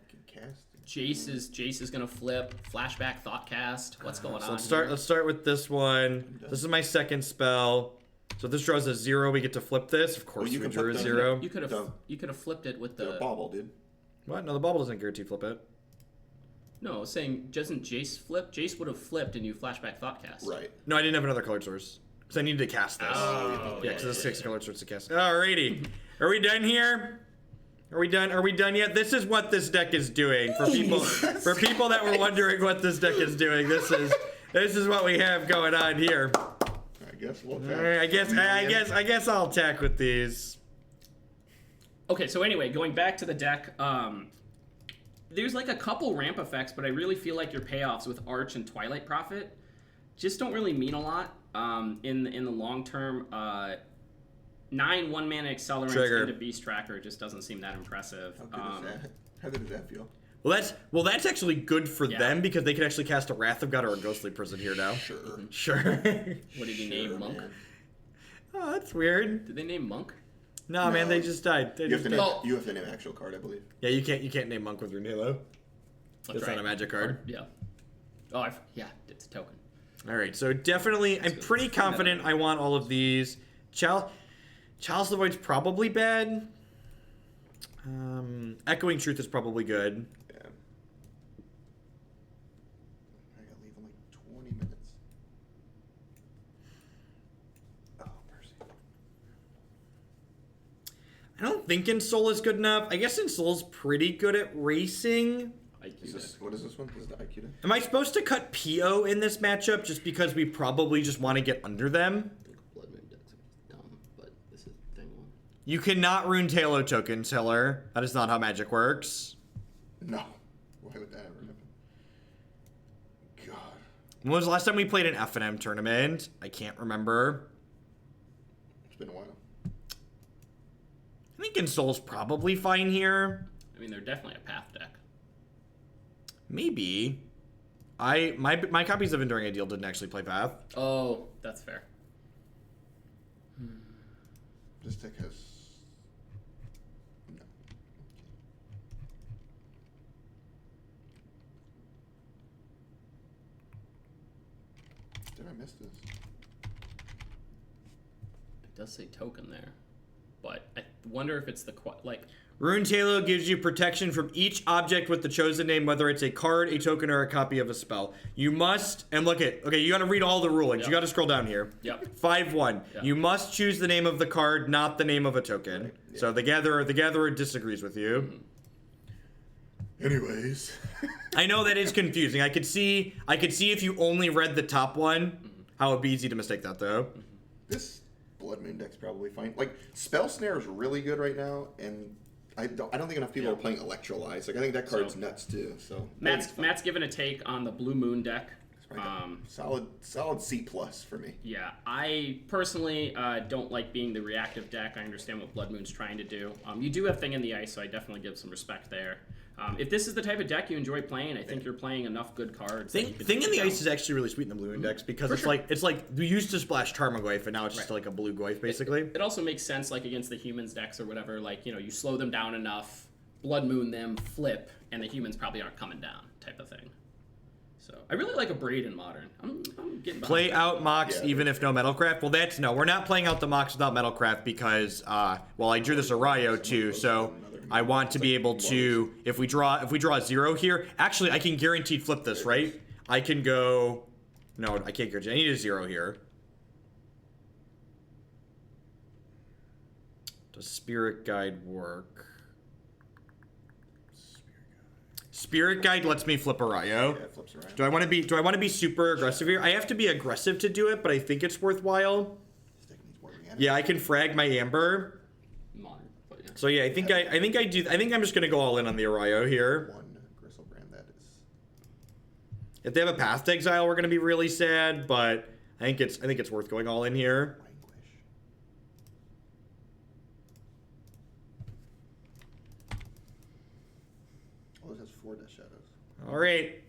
Jace is gonna flip. Flashback Thoughtcast. What's going on? Let's start with this one. This is my second spell. So if this draws a 0, we get to flip this. Of course, you we can drew a flip 0. You could have flipped it with The Bauble, dude. What? No, the Bauble doesn't guarantee flip it. No, I was saying, doesn't Jace flip? Jace would have flipped and you flashback Thoughtcast. Right. No, I didn't have another colored source. Because I needed to cast this. Oh, Yeah, because it's 6 colored source to cast. Alrighty. Are we done here? Are we done? Are we done yet? This is what this deck is doing. For people that were wondering what this deck is doing, this is what we have going on here. I guess we'll attack. All right, I guess I'll attack with these. Okay, so anyway, going back to the deck, there's like a couple ramp effects, but I really feel like your payoffs with Arch and Twilight Prophet just don't really mean a lot in the long term. 9 1-mana accelerants Trigger. into Beast Tracker just doesn't seem that impressive. How good does that feel? Well, that's actually good for Yeah. them because they can actually cast a Wrath of God or a Ghostly Prison here now. Sure. What did he name? Monk? Man. Oh, that's weird. Did they name Monk? No, man, they just died. You have to name an actual card, I believe. Yeah, you can't name Monk with your Halo. That's right. not a magic card. Yeah. Oh, yeah, it's a token. All right, so definitely, I'm pretty confident I want all of these. Chalice of the Void's probably bad. Echoing Truth is probably good. Yeah. I gotta leave in like 20 minutes. Oh, mercy. I don't think Ensoul is good enough. I guess Ensoul's pretty good at racing. What is this one? This is the IQ deck? Am I supposed to cut PO in this matchup just because we probably just want to get under them? Blood Moon deck's dumb, but this is the thing one. You cannot rune Talo tokens, Hiller. That is not how magic works. No. Why would that ever happen? God. When was the last time we played an F&M tournament? I can't remember. It's been a while. I think Ensoul's probably fine here. I mean, they're definitely a path deck. Maybe. My copies of Enduring Ideal didn't actually play Path. Oh, that's fair. This deck has... No. Did I miss this? It does say token there, but I wonder if it's the Rune Talo gives you protection from each object with the chosen name, whether it's a card, a token, or a copy of a spell. You must, and look at, okay, you gotta read all the rulings. Yep. You gotta scroll down here. Yep. 5-1. Yep. You must choose the name of the card, not the name of a token. Right. Yeah. So the Gatherer disagrees with you. Anyways. I know that is confusing. I could see if you only read the top one, how it'd be easy to mistake that though. This Blood Moon deck's probably fine. Like, Spell Snare is really good right now, and I don't think enough people are playing Electrolyze. Like, I think that card's nuts too. So Matt's given a take on the Blue Moon deck. Solid C+ for me. Yeah, I personally don't like being the reactive deck. I understand what Blood Moon's trying to do. You do have Thing in the Ice, so I definitely give some respect there. If this is the type of deck you enjoy playing, I think you're playing enough good cards. Thing in the Ice is actually really sweet in the blue index because it's like we used to splash Tarmogoyf and now it's just like a blue Goyf basically. It also makes sense like against the humans decks or whatever. Like you slow them down enough, Blood Moon them, flip, and the humans probably aren't coming down type of thing. So I really like a Braid in Modern. I'm getting behind Play that. out Mox even if no Metalcraft. Well, we're not playing out the Mox without Metalcraft because I drew this Erayo too, so I want to be able to if we draw a 0 here. Actually, I can guaranteed flip this, right? I can go. No, I can't guarantee. I need a 0 here. Does Spirit Guide work? Spirit Guide lets me flip Erayo. Yeah, it flips around. Do I want to be super aggressive here? I have to be aggressive to do it, but I think it's worthwhile. This deck needs more mana. Yeah, I can frag my Amber. Modern, but yeah. So yeah, I think I'm just gonna go all in on the Erayo here. One Gristlebrand, that is... If they have a Path to Exile, we're gonna be really sad, but I think it's worth going all in here. Languish. Oh, this has 4 Death Shadows. All right.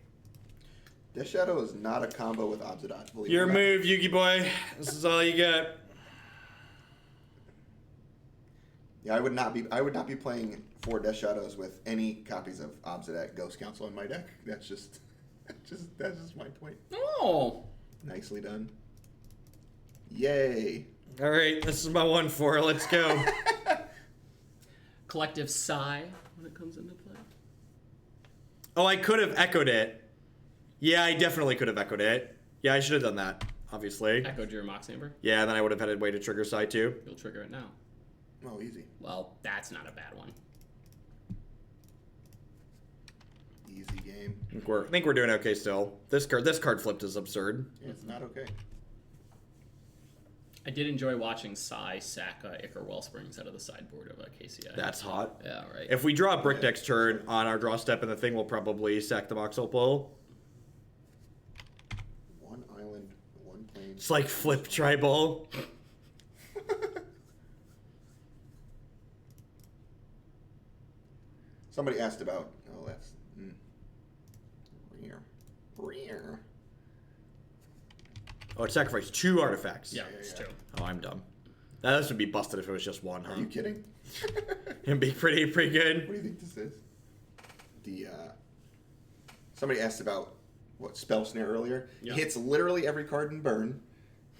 Death Shadow is not a combo with Obsidian. Your move, Yugi boy. This is all you got. Yeah, I would not be playing 4 Death Shadows with any copies of Obsidian Ghost Council in my deck. That's just my point. Oh. Nicely done. Yay. All right, this is my 1/4. Let's go. Collective sigh when it comes into play. Oh, I could have echoed it. Yeah, I definitely could have echoed it. Yeah, I should have done that, obviously. Echoed your Mox Amber. Yeah, and then I would have had a way to trigger side too. You'll trigger it now. Oh, easy. Well, that's not a bad one. Easy game. I think we're doing okay still. This card flipped is absurd. Yeah, it's not okay. I did enjoy watching Sai sack Ichor Wellsprings out of the sideboard of KCI. That's hot. Yeah, right. If we draw a brick next turn on our draw step and the thing, will probably sack the Mox Opal. 1 island, 1 plane. It's like flip tribal. Somebody asked about. Oh, that's. Rear. Oh, it sacrificed 2 artifacts. Yeah, it's 2. Oh, I'm dumb. This would be busted if it was just 1, huh? Are you kidding? It'd be pretty good. What do you think this is? Somebody asked about what Spell Snare earlier. Yeah. It hits literally every card in Burn.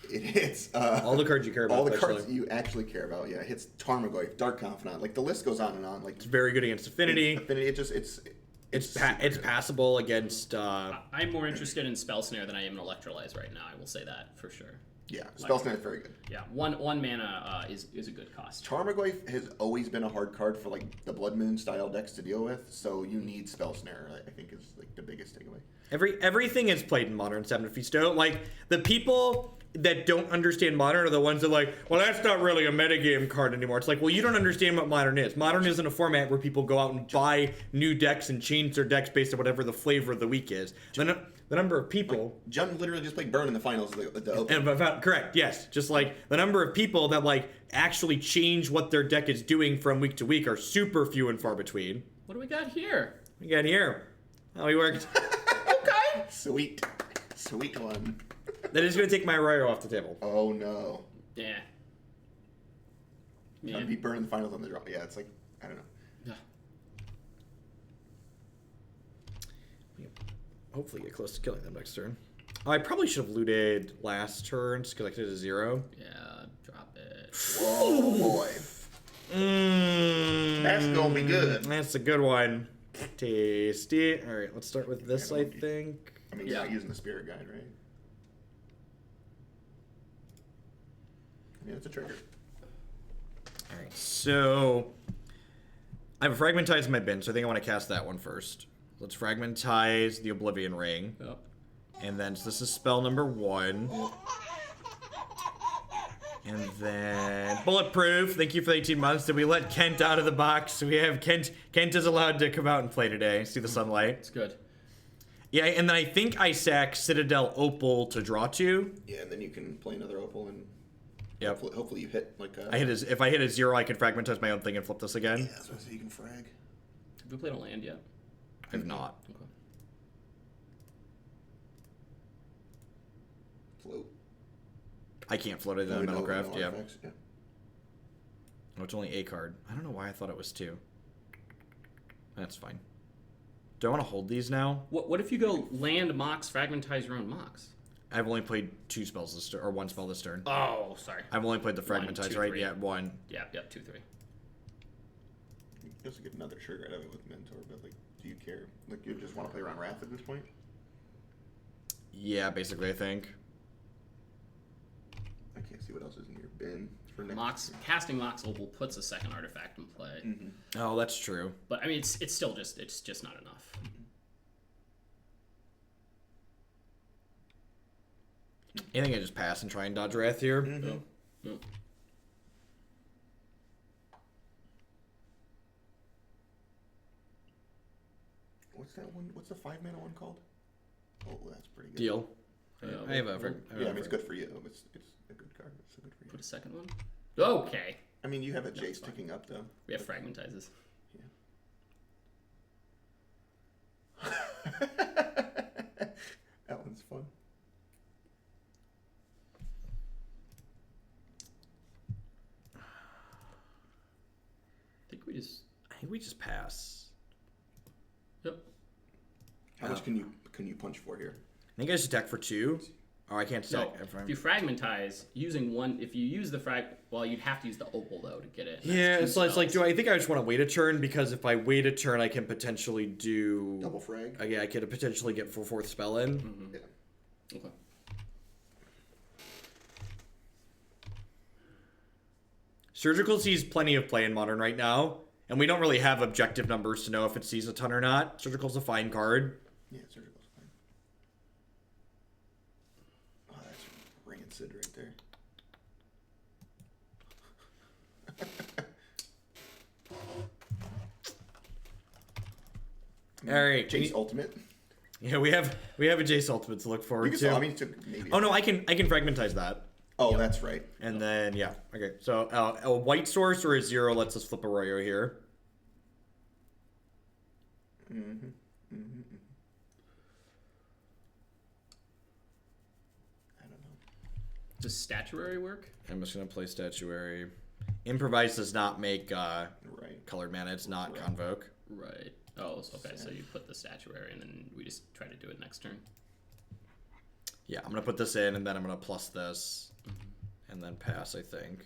It hits all the cards you care about. all the especially. cards you actually care about. Yeah, it hits Tarmogoyf, Dark Confidant. Like the list goes on and on. Like It's very good against Affinity. Affinity. It's super good. passable against. I'm more interested in Spell Snare than I am in Electrolyze right now. I will say that for sure. Yeah, Spell Snare is very good. Yeah, one mana is a good cost. Tarmogoyf has always been a hard card for like the Blood Moon style decks to deal with, so you need Spell Snare. I think is like the biggest takeaway. Everything is played in Modern 7 if you don't. Like the people that don't understand Modern are the ones that are like, well, that's not really a metagame card anymore. It's like, well, you don't understand what Modern is. Modern isn't a format where people go out and buy new decks and change their decks based on whatever the flavor of the week is. The number of people... Jun literally just played Burn in the finals of the Open. Correct, yes. Just like the number of people that like actually change what their deck is doing from week to week are super few and far between. What do we got here? We got here. How he worked. Okay. Sweet one. That is going to take my Erayo off the table. Oh no. Yeah. Yeah. Beat Burn in the finals on the draw. Yeah, it's like, I don't know. Hopefully get close to killing them next turn. Oh, I probably should have looted last turn just because I did a 0. Yeah, drop it. Oh boy. That's gonna be good. That's a good one. Tasty. All right, let's start with this, I think. I mean, you're not using the Spirit Guide, right? Yeah, it's a trigger. All right, so I have a Fragmentize in my bin, so I think I want to cast that one first. Let's Fragmentize the Oblivion Ring. Yep. And then, so this is spell number 1. And then, Bulletproof, thank you for the 18 months. Did we let Kent out of the box? We have Kent is allowed to come out and play today, see the sunlight. It's good. Yeah, and then I think I sack Citadel Opal to draw 2. Yeah, and then you can play another Opal and Yep. hopefully you hit like a... If I hit a 0, I can Fragmentize my own thing and flip this again. Yeah, that's what I say, you can frag. Have we played a land yet? I've not. Okay. Float. I can't float it in No, Metalcraft, no yeah. artifacts, yeah. Oh, it's only a card. I don't know why I thought it was 2. That's fine. Do I want to hold these now? What if you go land Mox, Fragmentize your own Mox? I've only played 2 spells this turn, or 1 spell this turn. Oh, sorry. I've only played the Fragmentize, 2, right? 3. Yeah, 1. Yeah, 2, 3. You can also get another trigger out of it with Mentor, but like, do you care? Like, you just want to play around Wrath at this point? Yeah, basically, I think. I can't see what else is in your bin for next. Casting Mox Opal puts a second artifact in play. Mm-hmm. Oh, that's true. But I mean, it's still just not enough. I think I just pass and try and dodge Wrath here. Mm-hmm. No. What's that one? What's the 5-mana one called? Oh, that's pretty good. Deal. Yeah, I have a. Yeah, I mean, it's good for you. It's a good card. It's good for you. Put a second one. Okay. I mean, you have a Jace ticking up, though. We have Fragmentizes. Yeah. That one's fun. I think we just pass. Yep. How much can you punch for here? I think I just attack for 2. Oh, I can't No, attack. if you fragmentize, using one, if you use the well, you'd have to use the opal though to get it. Yeah, it's like, do I think I just want to wait a turn? Because if I wait a turn, I can potentially do... Double frag? Yeah, I could potentially get 4/4 spell in. Mm-hmm. Yeah. Okay. Surgical sees plenty of play in Modern right now, and we don't really have objective numbers to know if it sees a ton or not. Surgical's a fine card. Yeah, Surgical's fine. Oh, that's ringing Sid right there. All right, Jace Ultimate. Yeah, we have a Jace Ultimate to look forward to. I mean, it took maybe. Oh no, I can fragmentize that. Oh, that's right. And then yeah, okay. So a white source or a 0 lets us flip a Erayo here. Mm-hmm. I don't know. Does Statuary work? I'm just gonna play Statuary. Improvise does not make Right. colored mana. It's not Right. Convoke. Right. Oh, okay. So you put the Statuary, and then we just try to do it next turn. Yeah, I'm gonna put this in, and then I'm gonna plus this, and then pass. I think.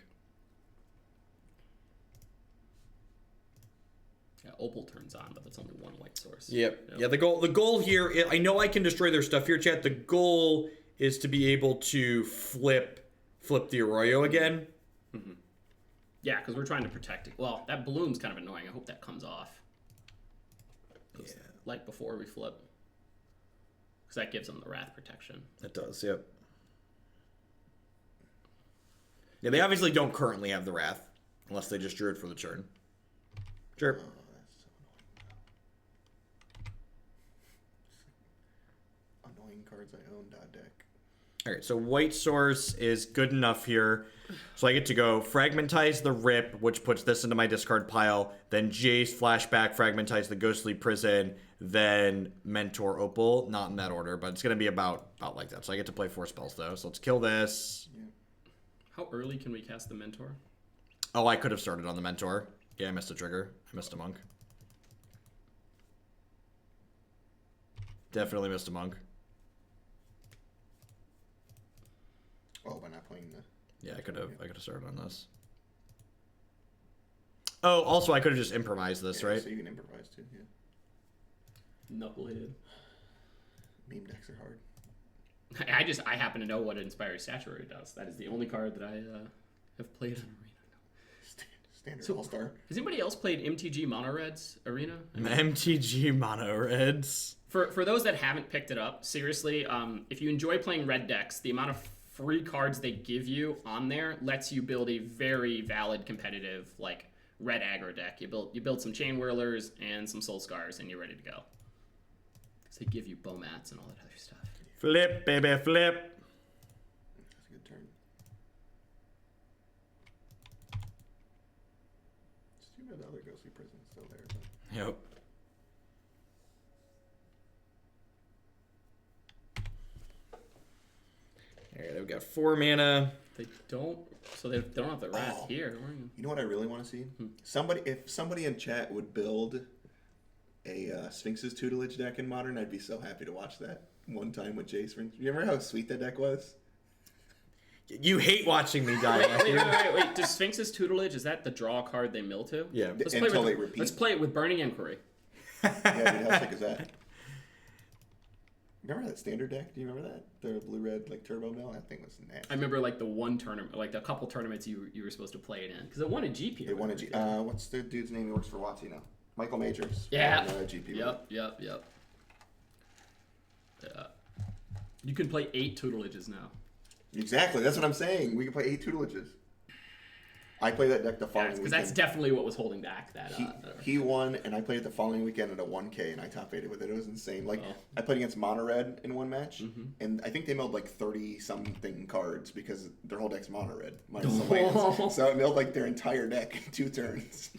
Yeah, Opal turns on, but that's only one white source. Yep. Yeah. The goal here. I know I can destroy their stuff here, chat. The goal is to be able to flip the Erayo again. Mm-hmm. Yeah, because we're trying to protect it. Well, that bloom's kind of annoying. I hope that comes off. Yeah. Like before we flip. Because that gives them the Wrath protection. It does. Yep. Yeah, they obviously don't currently have the Wrath, unless they just drew it for the turn. Sure. Oh, that's so annoying. Annoying cards I own. Deck. All right, so white source is good enough here. So I get to go fragmentize the Rip, which puts this into my discard pile, then Jace, flashback, fragmentize the Ghostly Prison, then Mentor Opal. Not in that order, but it's going to be about like that. So I get to play 4 spells, though. So let's kill this. Yeah. How early can we cast the Mentor? Oh, I could have started on the Mentor. Yeah, I missed a trigger. I missed a Monk. Definitely missed a Monk. Oh, by not playing the... Yeah, I could have started on this. Oh, also I could have just improvised this, right? So you can improvise too, yeah. Knucklehead. Meme decks are hard. I happen to know what Inspiring Statuary does. That is the only card that I have played on Arena. Standard All-Star. Has anybody else played MTG Mono Reds Arena? MTG Mono Reds. For those that haven't picked it up, seriously, if you enjoy playing red decks, the amount of free cards they give you on there lets you build a very valid competitive like red aggro deck. You build some Chain Whirlers and some Soul Scars, and you're ready to go. Because they give you bow mats and all that other stuff. Flip, baby, flip. That's a good turn. It's too bad the other Ghostly Prison's still there. But... Yep. Alright, I've got 4 mana. They don't have the Wrath here. You know what I really want to see? If somebody in chat would build a Sphinx's Tutelage deck in Modern, I'd be so happy to watch that one time with Jace. You remember how sweet that deck was? You hate watching me die. Wait. Does Sphinx's Tutelage, is that the draw card they mill to? Yeah. Until they repeat. Let's play it with Burning Inquiry. Yeah, dude, how sick is that? Remember that standard deck? Do you remember that? The blue-red like turbo mill? That thing was nasty. I remember like the one tournament, like the couple tournaments you were supposed to play it in because it won a GP. It won a G. What's the dude's name? He works for WotC now. Michael Majors. Yeah. GP. Yep. Yeah. You can play 8 tutelages now. Exactly. That's what I'm saying. We can play 8 tutelages. I played that deck the following weekend. Because that's definitely what was holding back that. He won, and I played it the following weekend at a 1K, and I top 8'd with it. It was insane. Like, I played against Mono Red in one match, and I think they milled like 30-something cards because their whole deck's Mono Red, minus the lands. So it milled like their entire deck in 2 turns.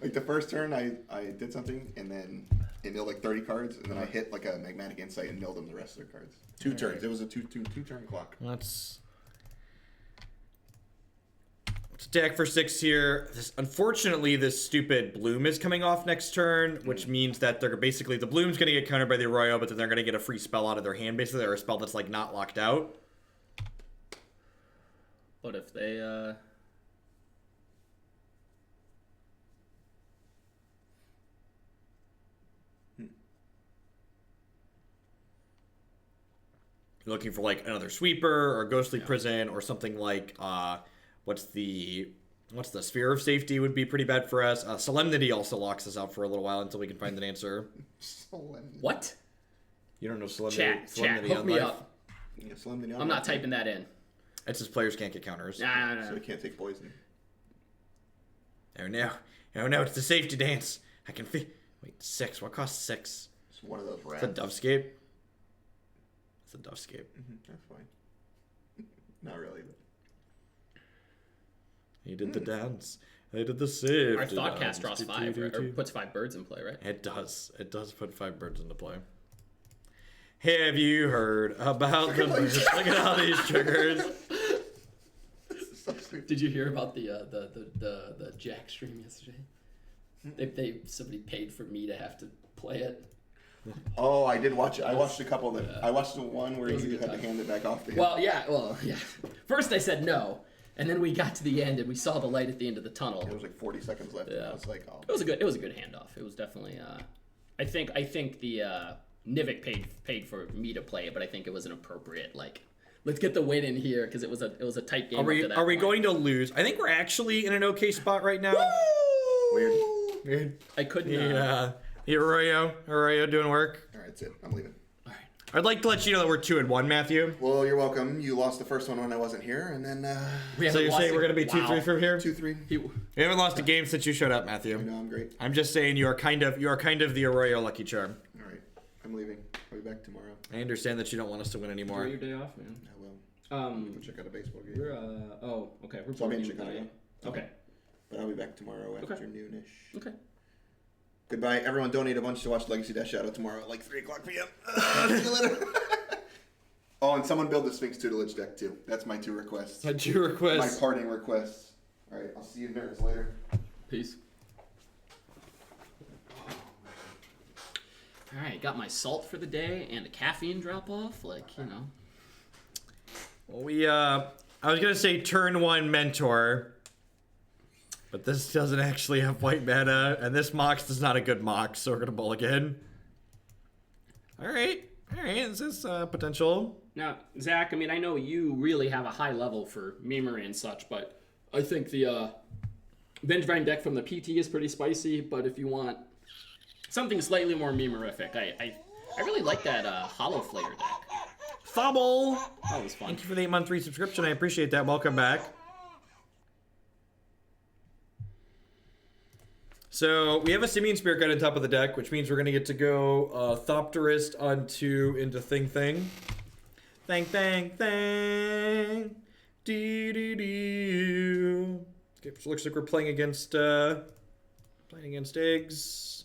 Like the first turn, I did something, and then It milled like 30 cards, and then I hit like a Magmatic Insight and milled them the rest of their cards. 2 turns. It was a two turn clock. Let's attack for 6 here. Unfortunately, this stupid Bloom is coming off next turn, which means that they're basically the Bloom's going to get countered by the Erayo, but then they're going to get a free spell out of their hand, basically, or a spell that's like not locked out. But if they Looking for like another Sweeper or Ghostly Prison or something like what's the Sphere of Safety would be pretty bad for us. Solemnity also locks us out for a little while until we can find an answer. Solemnity. What? You don't know Solemnity? Chat, Solemnity hook on me life? up. Yeah, Solemnity on I'm not life. typing that in. It's just players can't get counters. Nah. So we can't take poison. Oh no, it's the safety dance. I can wait, 6. What costs 6? It's one of those It's a rats. Dovescape. It's a Dovescape. That's fine. Not really, but He did the dance. They did the save. Our Thoughtcast draws 5, right? Or puts 5 birds in play, right? It does. It does put 5 birds into play. Have you heard about the birds? Look at all these triggers. so stupid. Did you hear about the Jack stream yesterday? Somebody paid for me to have to play it. Oh, I did watch it. I watched a couple that. I watched the one where It was a you good had to time. hand it back off to him. Well, yeah. First I said no, and then we got to the end and we saw the light at the end of the tunnel. There was like 40 seconds left. And Yeah. I was like, oh. It was a good handoff. It was definitely. I think the Nivik paid for me to play it, but I think it was an appropriate let's get the win in here because it was a tight game. Are we up to that are we point. going to lose? I think we're actually in an okay spot right now. Weird. I couldn't. Yeah. Erayo doing work. All right, that's it. I'm leaving. All right. I'd like to let you know that we're 2-1, Matthew. Well, you're welcome. You lost the first one when I wasn't here, and then We So haven't you're lost saying a- we're gonna be 2-3 from here? 2-3. We haven't lost a game since you showed up, Matthew. I know I'm great. I'm just saying you are kind of the Erayo lucky charm. All right, I'm leaving. I'll be back tomorrow. I understand that you don't want us to win Enjoy anymore. your day off, man. I will. Go check out a baseball game. We're okay. We're So I'll be in both Chicago. playing. Okay. But I'll be back tomorrow Okay. afternoonish. Okay. Goodbye. Everyone donate a bunch to watch Legacy Dash Shadow tomorrow at like 3 o'clock p.m. See you later. Oh, and someone build the Sphinx tutelage deck too. That's my 2 requests. That's your My request. parting requests. All right, I'll see you nerds later. Peace. All right, got my salt for the day and a caffeine drop off. Well, I was gonna say turn 1 Mentor, but this doesn't actually have white mana, and this Mox is not a good Mox, so we're gonna mulligan. All right, this is potential. Now, Zach, I mean, I know you really have a high level for memory and such, but I think the Vengevine deck from the PT is pretty spicy, but if you want something slightly more memorific, I really like that Hollow Flayer deck. Bauble! That was fun. Thank you for the 8-month resubscription. I appreciate that. Welcome back. So we have a Simian Spirit Guide on top of the deck, which means we're gonna get to go Thopterist into Thing. Thang. Doo. Okay, so it looks like we're playing against eggs.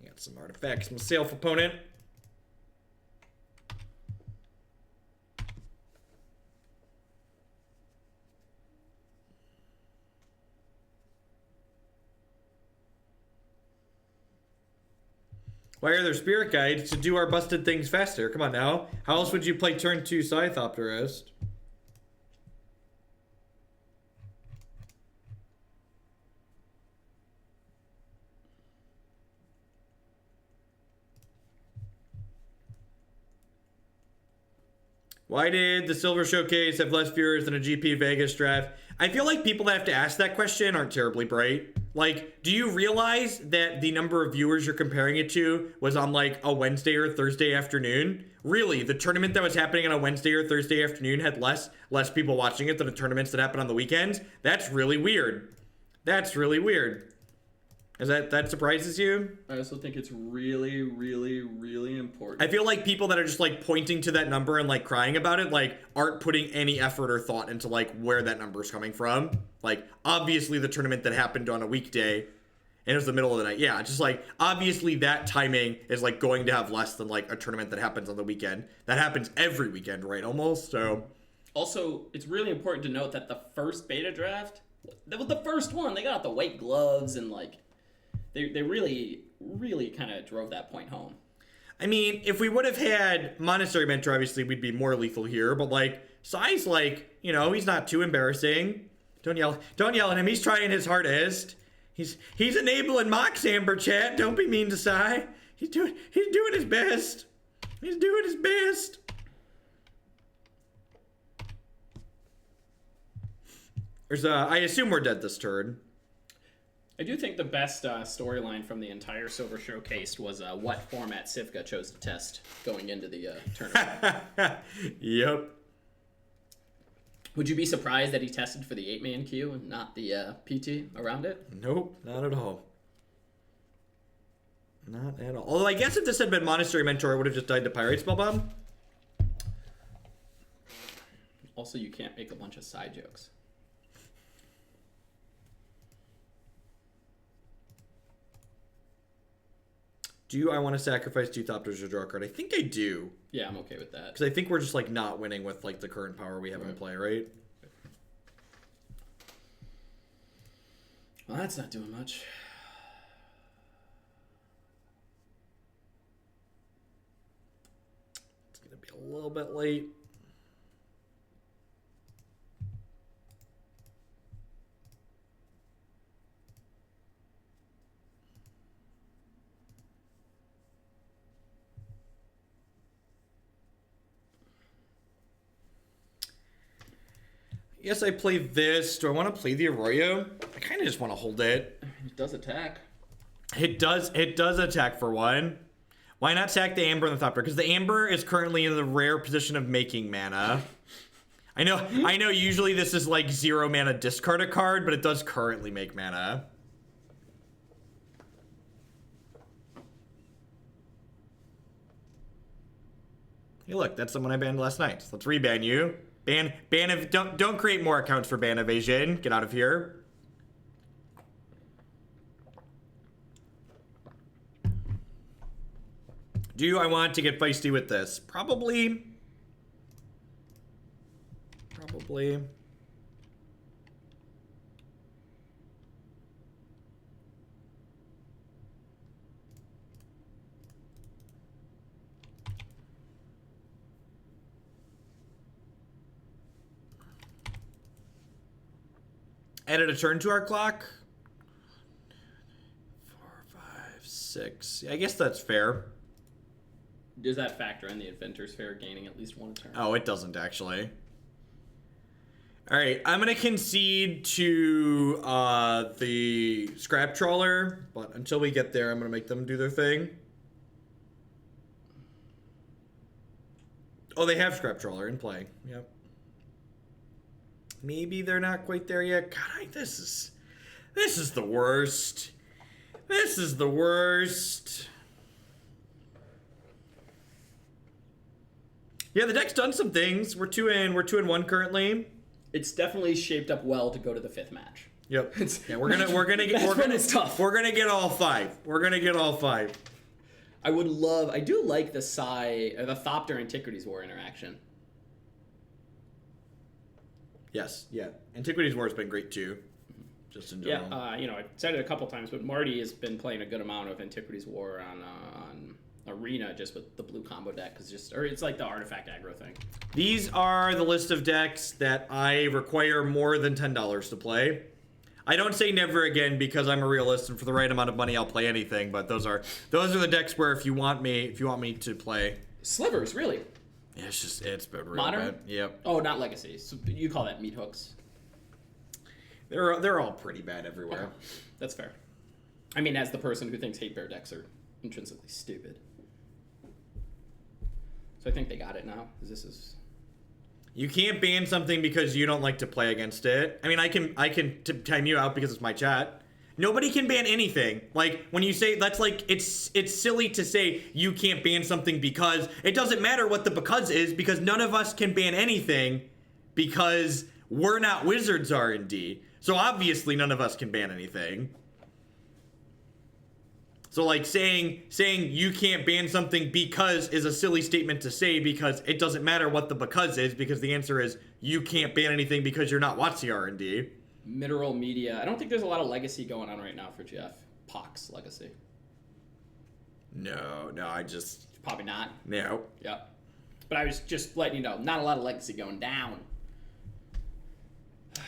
Got some artifacts from the safe opponent. Why are there spirit guides to do our busted things faster? Come on now. How else would you play turn 2 Thopterist? Why did the Silver Showcase have less viewers than a GP Vegas draft? I feel like people that have to ask that question aren't terribly bright. Like, do you realize that the number of viewers you're comparing it to was on like a Wednesday or Thursday afternoon? Really, the tournament that was happening on a Wednesday or Thursday afternoon had less people watching it than the tournaments that happen on the weekends? That's really weird. Is that surprises you? I also think it's really, really, really important. I feel like people that are just like pointing to that number and like crying about it like aren't putting any effort or thought into like where that number is coming from. Like obviously the tournament that happened on a weekday And it was the middle of the night. Yeah, just like, obviously that timing is like going to have less than like a tournament that happens on the weekend. That happens every weekend, right? Almost, so. Also, it's really important to note that the first beta draft, that was the first one. They got out the white gloves and like, they really, really kind of drove that point home. I mean, if we would have had Monastery Mentor, obviously we'd be more lethal here, but like, Sai's like, you know, he's not too embarrassing. Don't yell at him. He's trying his hardest. He's enabling Mox Amber, chat. Don't be mean to Sai. He's doing his best. He's doing his best. I assume we're dead this turn. I do think the best storyline from the entire Silver Showcase was what format Sivka chose to test going into the tournament. Yep. Would you be surprised that he tested for the 8-man queue and not the PT around it? Nope, not at all. Not at all. Although I guess if this had been Monastery Mentor, it would have just died to Pirate Spellbomb. Also, you can't make a bunch of side jokes. Do I want to sacrifice 2 Thopters to draw a card? I think I do. Yeah, I'm okay with that. Because I think we're just like not winning with like the current power we have in play, right? Well, that's not doing much. It's going to be a little bit late. Yes, I play this. Do I want to play the Erayo? I kind of just want to hold it. It does attack. It does attack for one. Why not sack the Amber and the Thopter? Because the Amber is currently in the rare position of making mana. I know usually this is like 0 mana discard a card, but it does currently make mana. Hey look, that's someone I banned last night. Let's reban you. Don't create more accounts for ban evasion. Get out of here. Do I want to get feisty with this? Probably. Added a turn to our clock. 4, 5, 6. I guess that's fair. Does that factor in the Inventor's Fair gaining at least 1 turn? Oh, it doesn't actually. All right, I'm gonna concede to the Scrap Trawler, but until we get there, I'm gonna make them do their thing. Oh, they have Scrap Trawler in play. Yep. Maybe they're not quite there yet. God, this is the worst. This is the worst. Yeah, the deck's done some things. We're 2-1 currently. It's definitely shaped up well to go to the 5th match. Yep. Yeah, we're gonna get it's tough. We're gonna get all 5. We're gonna get all 5. I do like the Thopter Antiquities War interaction. Yes, yeah. Antiquities War has been great too. Just in general. Yeah, I said it a couple times, but Marty has been playing a good amount of Antiquities War on Arena just with the blue combo deck, it's like the artifact aggro thing. These are the list of decks that I require more than $10 to play. I don't say never again because I'm a realist, and for the right amount of money, I'll play anything. But those are the decks where if you want me to play Slivers, really. Yeah, it's been real Modern? bad. Yep. Oh, not Legacy. So you call that meat hooks? They're all pretty bad everywhere. Okay. That's fair. I mean, as the person who thinks hate bear decks are intrinsically stupid. So I think they got it now. You can't ban something because you don't like to play against it. I mean, I can time you out because it's my chat. Nobody can ban anything. Like, when you say, that's like, it's silly to say you can't ban something because it doesn't matter what the because is, because none of us can ban anything because we're not Wizards R&D. So obviously none of us can ban anything. So like saying you can't ban something because is a silly statement to say, because it doesn't matter what the because is, because the answer is you can't ban anything because you're not WotC R&D. Mineral Media. I don't think there's a lot of legacy going on right now for Jeff. Pox legacy. No, I just... Probably not. No. Yeah. But I was just letting you know, not a lot of legacy going down.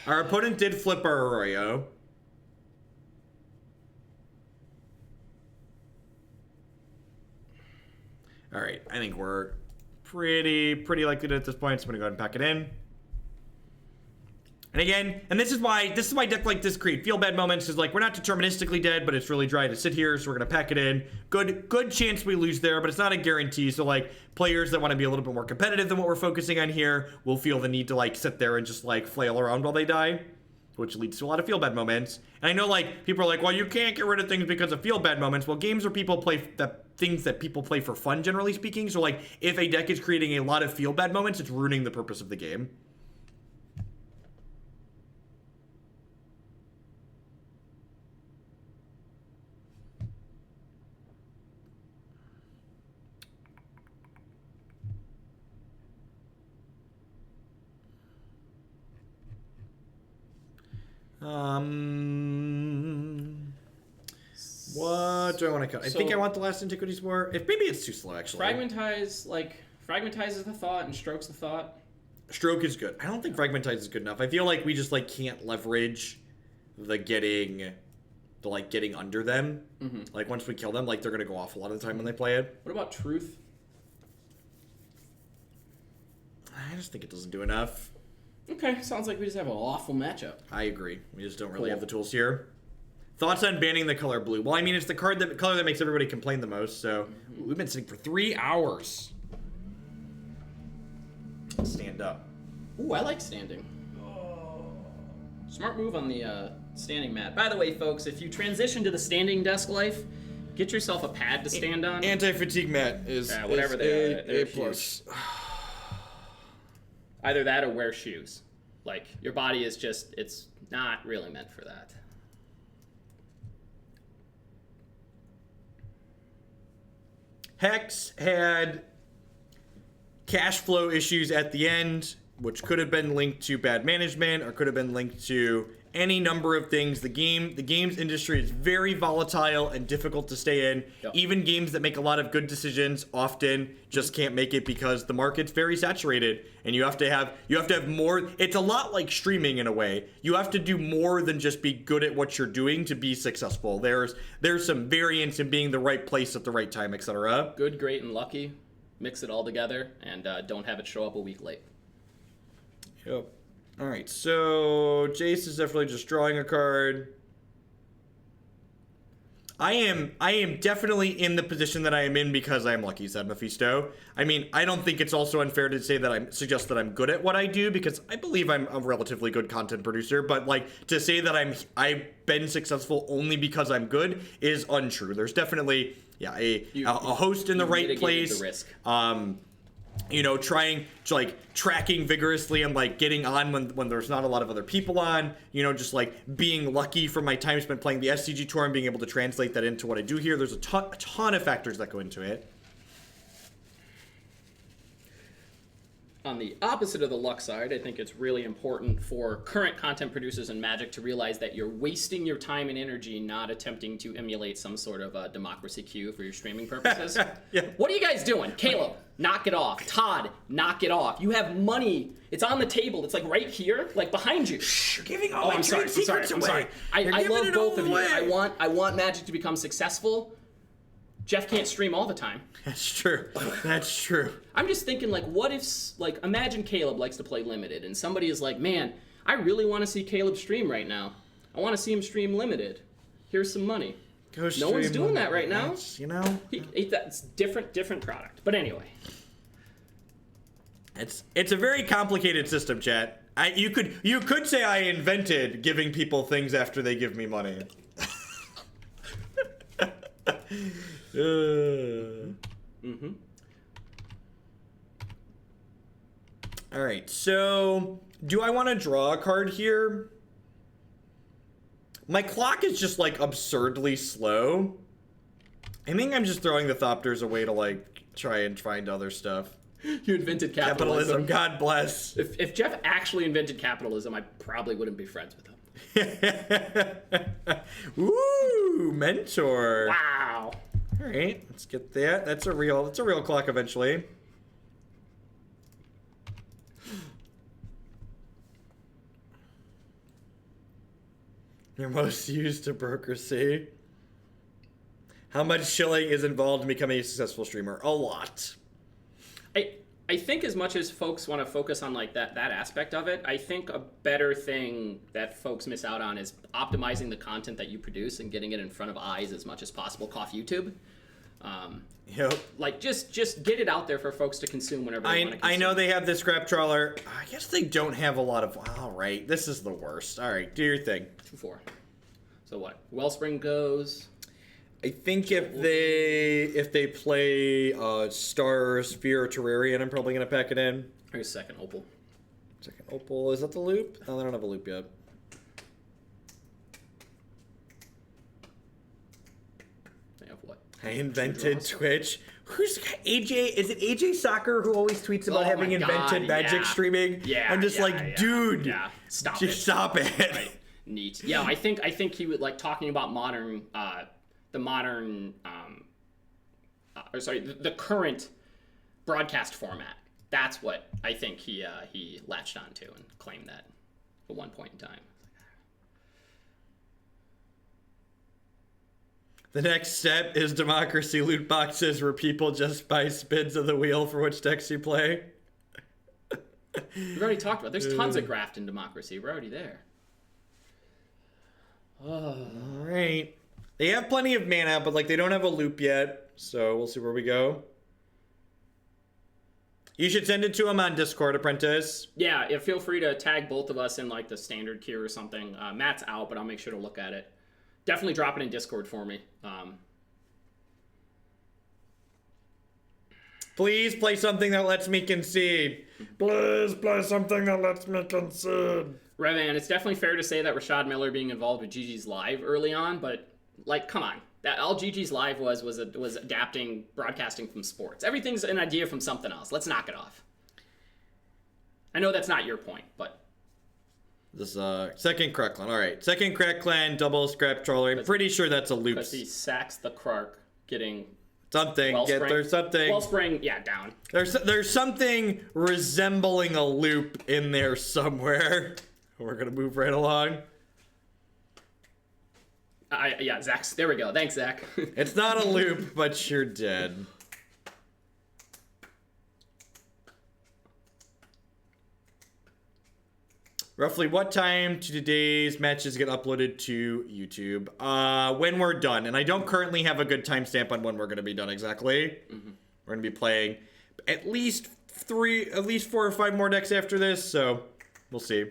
Our opponent did flip our Erayo. All right, I think we're pretty likely to at this point, so I'm gonna go ahead and pack it in. And again, and this is why deck like this create feel bad moments, is like we're not deterministically dead, but it's really dry to sit here, so we're gonna pack it in. Good chance we lose there, but it's not a guarantee. So like players that want to be a little bit more competitive than what we're focusing on here will feel the need to like sit there and just like flail around while they die, which leads to a lot of feel bad moments. And I know like people are like, well, you can't get rid of things because of feel bad moments. Well, games where people play things that people play for fun, generally speaking. So like if a deck is creating a lot of feel bad moments, it's ruining the purpose of the game. What do I want to cut? I think I want the last Antiquities War. If maybe it's too slow, actually. Fragmentize is the thought and Stroke's the thought. Stroke is good. I don't think Fragmentize is good enough. I feel like we just like can't leverage the getting under them. Mm-hmm. Like once we kill them, like they're gonna go off a lot of the time when they play it. What about Truth? I just think it doesn't do enough. Okay, sounds like we just have an awful matchup. I agree. We just don't really have the tools here. Thoughts on banning the color blue? Well, I mean, it's the color that makes everybody complain the most, so... Ooh, we've been sitting for 3 hours. Stand up. Ooh, I like standing. Smart move on the standing mat. By the way, folks, if you transition to the standing desk life, get yourself a pad to stand on. Anti-fatigue mat is whatever they are. A plus. Either that or wear shoes. Like, your body is just, it's not really meant for that. Hex had cash flow issues at the end, which could have been linked to bad management or could have been linked to any number of things. The games industry is very volatile and difficult to stay in. Yep. Even games that make a lot of good decisions often just can't make it because the market's very saturated, and you have to have more. It's a lot like streaming in a way. You have to do more than just be good at what you're doing to be successful. There's some variance in being the right place at the right time, etc. Good, great, and lucky. Mix it all together and don't have it show up a week late. Yep. All right, so Jace is definitely just drawing a card. I am definitely in the position that I am in because I am lucky, said Mephisto. I mean, I don't think it's also unfair to say that suggest that I'm good at what I do, because I believe I'm a relatively good content producer, but like to say that I've been successful only because I'm good is untrue. There's definitely a host in the right place. The risk. Tracking vigorously and like getting on when there's not a lot of other people on, just like being lucky for my time spent playing the SCG tour and being able to translate that into what I do here. There's a ton of factors that go into it. On the opposite of the luck side, I think it's really important for current content producers in Magic to realize that you're wasting your time and energy not attempting to emulate some sort of democracy queue for your streaming purposes. Yeah. What are you guys doing? Caleb, knock it off. Todd, knock it off. You have money. It's on the table. It's like right here, like behind you. Shh, you're giving all my trade secrets away. I'm sorry. I love both of you. I want Magic to become successful. Jeff can't stream all the time. That's true. That's true. I'm just thinking, like, what if, like, imagine Caleb likes to play Limited, and somebody is like, man, I really want to see Caleb stream right now. I want to see him stream Limited. Here's some money. No one's doing that right now. It's different product. But anyway. It's a very complicated system, chat. You could say I invented giving people things after they give me money. All right, so do I want to draw a card here? My clock is just like absurdly slow. I think I'm just throwing the Thopters away to like try and find other stuff. You invented capitalism. God bless. If Jeff actually invented capitalism, I probably wouldn't be friends with him. Woo, mentor. Wow. All right, let's get that. That's a real clock eventually. Your most used democracy. How much shilling is involved in becoming a successful streamer? A lot. I think as much as folks want to focus on like that aspect of it, I think a better thing that folks miss out on is optimizing the content that you produce and getting it in front of eyes as much as possible. Cough YouTube. Yep. Like just get it out there for folks to consume whenever they want to consume. I know they have this scrap trawler. I guess they don't have a lot of. All right, this is the worst. All right, do your thing. 2-4. So what? Wellspring goes. I think if they play Star, Sphere, or Terrarian, I'm probably gonna pack it in. Here's second Opal. Second Opal, is that the loop? Oh, they don't have a loop yet. They have what? I invented Twitch. Who's AJ? Is it AJ Soccer who always tweets about having invented magic streaming? Yeah. I'm just dude. Yeah. Stop it. Right. Neat. Yeah, I think he would like talking about modern. The current broadcast format. That's what I think he latched onto and claimed that at one point in time. The next step is democracy loot boxes where people just buy spins of the wheel for which decks you play. We've already talked about. There's tons of graft in democracy. We're already there. All right. They have plenty of mana, but like they don't have a loop yet, so we'll see where we go. You should send it to him on Discord, Apprentice. Yeah, feel free to tag both of us in like the standard queue or something. Matt's out, but I'll make sure to look at it. Definitely drop it in Discord for me. Please play something that lets me concede. Please play something that lets me concede. Revan, it's definitely fair to say that Rashad Miller being involved with GG's Live early on, but like, come on. That all GG's Live was adapting broadcasting from sports. Everything's an idea from something else. Let's knock it off. I know that's not your point, but this second Crack Clan. All right, second Crack Clan double scrap trawler. I'm pretty sure that's a loop. Because he sacks the Krark, getting something. There's something. Wellspring, yeah, down. There's something resembling a loop in there somewhere. We're gonna move right along. Yeah, Zach's. There we go. Thanks, Zach. It's not a loop, but you're dead. Roughly what time do today's matches get uploaded to YouTube? When we're done. And I don't currently have a good timestamp on when we're going to be done exactly. Mm-hmm. We're going to be playing at least 4 or 5 more decks after this, so we'll see.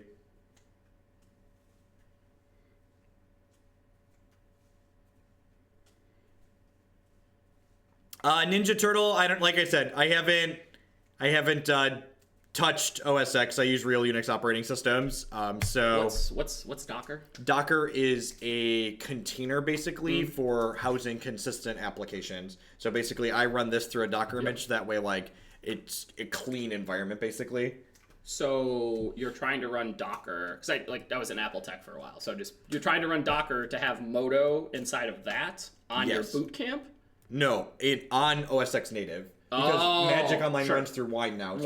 Ninja Turtle, I haven't touched OS X. I use real Unix operating systems. So what's Docker? Docker is a container basically for housing consistent applications. So basically I run this through a Docker image. That way like it's a clean environment basically. So you're trying to run Docker, because I was in Apple Tech for a while. So you're trying to run Docker to have Moto inside of that on your boot camp? No, on OS X native. Because Magic Online runs through Wine now.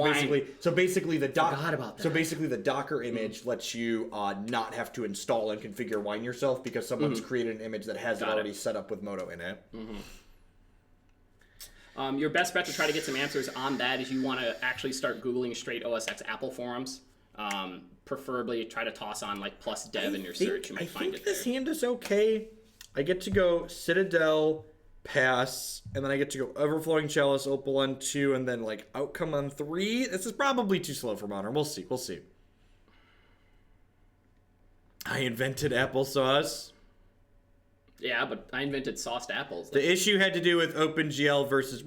So basically the Docker image lets you not have to install and configure Wine yourself because someone's created an image that has it already set up with Moto in it. Your best bet to try to get some answers on that is you want to actually start Googling straight OS X Apple forums. Preferably try to toss on like plus dev in your search. You might find it there. This hand is okay. I get to go Citadel, pass, and then I get to go Everflowing Chalice, Opal on 2, and then like Outcome on 3. This is probably too slow for Modern. We'll see. I invented applesauce. Yeah, but I invented sauced apples. The issue had to do with OpenGL versus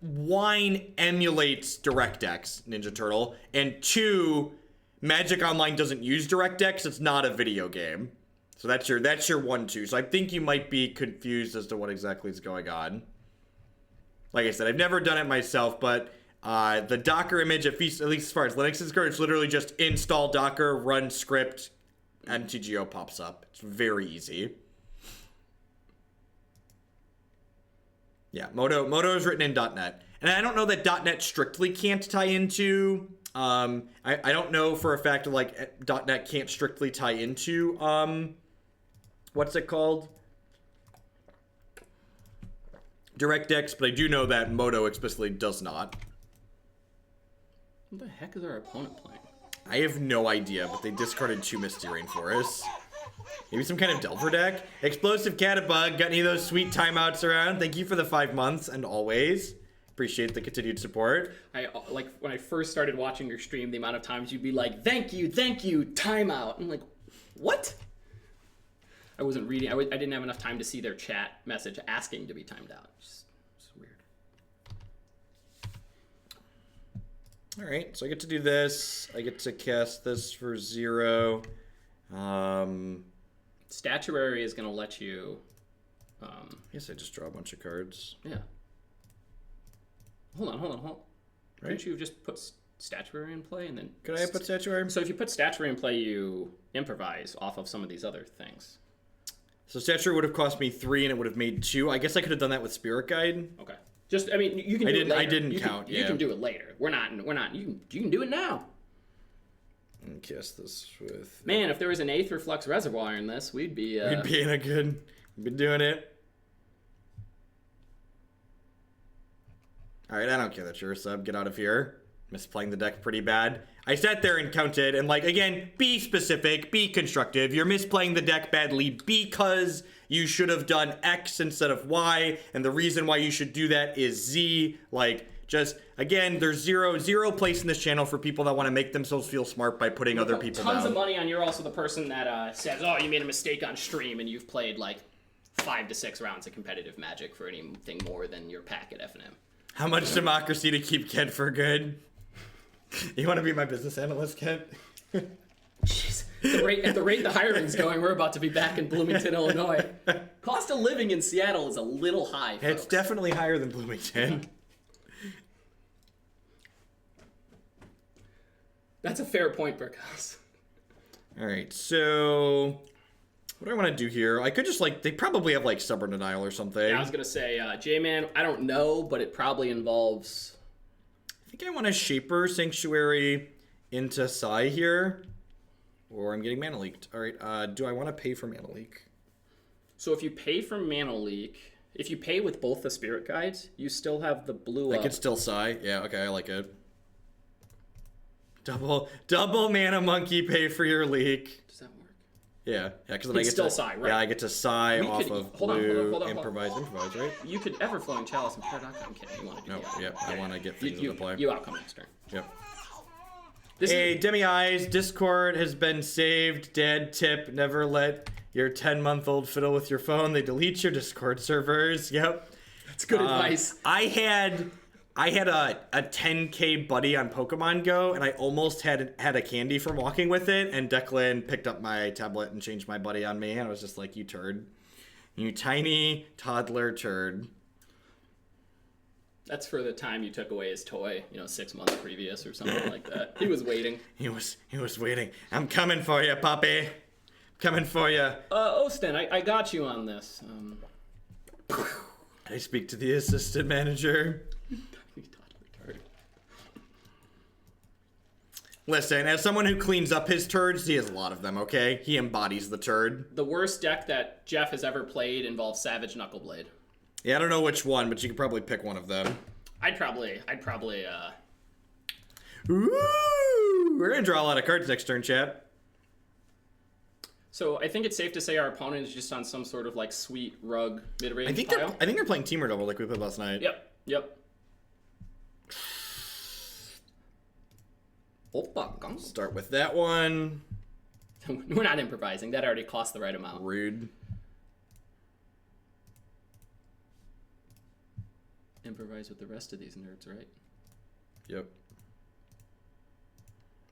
Wine emulates DirectX, Ninja Turtle, and 2, Magic Online doesn't use DirectX. It's not a video game. So that's your 1/2. So I think you might be confused as to what exactly is going on. Like I said, I've never done it myself, but the Docker image, at least as far as Linux is concerned, it's literally just install Docker, run script, MTGO pops up. It's very easy. Yeah, Modo is written in .NET. And I don't know that .NET strictly can't tie into... I don't know for a fact like .NET can't strictly tie into... what's it called? DirectX, but I do know that Modo explicitly does not. What the heck is our opponent playing? I have no idea, but they discarded 2 Misty Rainforests. Maybe some kind of Delver deck? Explosive Catabug, got any of those sweet timeouts around? Thank you for the 5 months, and always. Appreciate the continued support. Like, when I first started watching your stream, the amount of times you'd be like, thank you, timeout. I'm like, what? I wasn't reading. I didn't have enough time to see their chat message asking to be timed out. It's weird. All right, so I get to do this. I get to cast this for 0. Statuary is going to let you... I guess I just draw a bunch of cards. Yeah. Hold on. Right? Couldn't you have just put Statuary in play and then... Could I put Statuary? So if you put Statuary in play, you improvise off of some of these other things. So Statuary would have cost me 3 and it would have made 2. I guess I could have done that with Spirit Guide. Okay. Just, I mean, you can do it later. I didn't count, You can do it later. We're not, you can do it now. And cast this with... Man, if there was an Aether Flux Reservoir in this, we'd be... We'd be in a good... We've been doing it. Alright, I don't care that you're a sub. Get out of here. Misplaying the deck pretty bad. I sat there and counted, and like, again, be specific, be constructive. You're misplaying the deck badly because you should have done X instead of Y, and the reason why you should do that is Z. Like, just, again, there's zero place in this channel for people that want to make themselves feel smart by putting other people down. Tons of money on you're also the person that says, oh, you made a mistake on stream, and you've played like 5 to 6 rounds of competitive Magic for anything more than your pack at FNM. How much democracy to keep Kent for good? You want to be my business analyst, Kent? Jeez. At the rate the hiring's going, we're about to be back in Bloomington, Illinois. Cost of living in Seattle is a little high, folks. It's definitely higher than Bloomington. That's a fair point, Burkhouse. All right, so what do I want to do here? I could just, like, they probably have, like, Stubborn Denial or something. Yeah, I was going to say, J-Man, I don't know, but it probably involves... I think I want to Shaper Sanctuary into Sai here, or I'm getting Mana Leaked. All right, do I want to pay for Mana Leak? So if you pay for Mana Leak, if you pay with both the Spirit Guides, you still have the blue I up. could still Sai. Yeah, okay, I like it. Double Mana Monkey, pay for your leak. Does that work? Yeah, because then I get still to Sai, right? Yeah, I get to Sai We off could- of hold on, blue, hold on. improvise, right? You could Everflowing Chalice and Paradoxical Outcome. You want to do No, the yep, I want to get things into play. You outcome next turn. Yep. This Hey, Demi-Eyes, Discord has been saved. Dad tip, never let your 10-month-old fiddle with your phone. They delete your Discord servers. Yep. That's good advice. I had a 10K buddy on Pokemon Go, and I almost had a candy from walking with it, and Declan picked up my tablet and changed my buddy on me, and I was just like, you turd. You tiny toddler turd. That's for the time you took away his toy, 6 months previous or something like that. He was waiting. He was waiting. I'm coming for you, puppy. Coming for you. Ostin, I got you on this. I speak to the assistant manager. Listen, as someone who cleans up his turds, he has a lot of them, okay? He embodies the turd. The worst deck that Jeff has ever played involves Savage Knuckleblade. Yeah, I don't know which one, but you could probably pick one of them. I'd probably, Ooh! We're gonna draw a lot of cards next turn, chat. So I think it's safe to say our opponent is just on some sort of like sweet rug mid-range I think pile. they're playing Temur double like we played last night. Yep. Start with that one. We're not improvising. That already cost the right amount. Rude. Improvise with the rest of these nerds, right? Yep.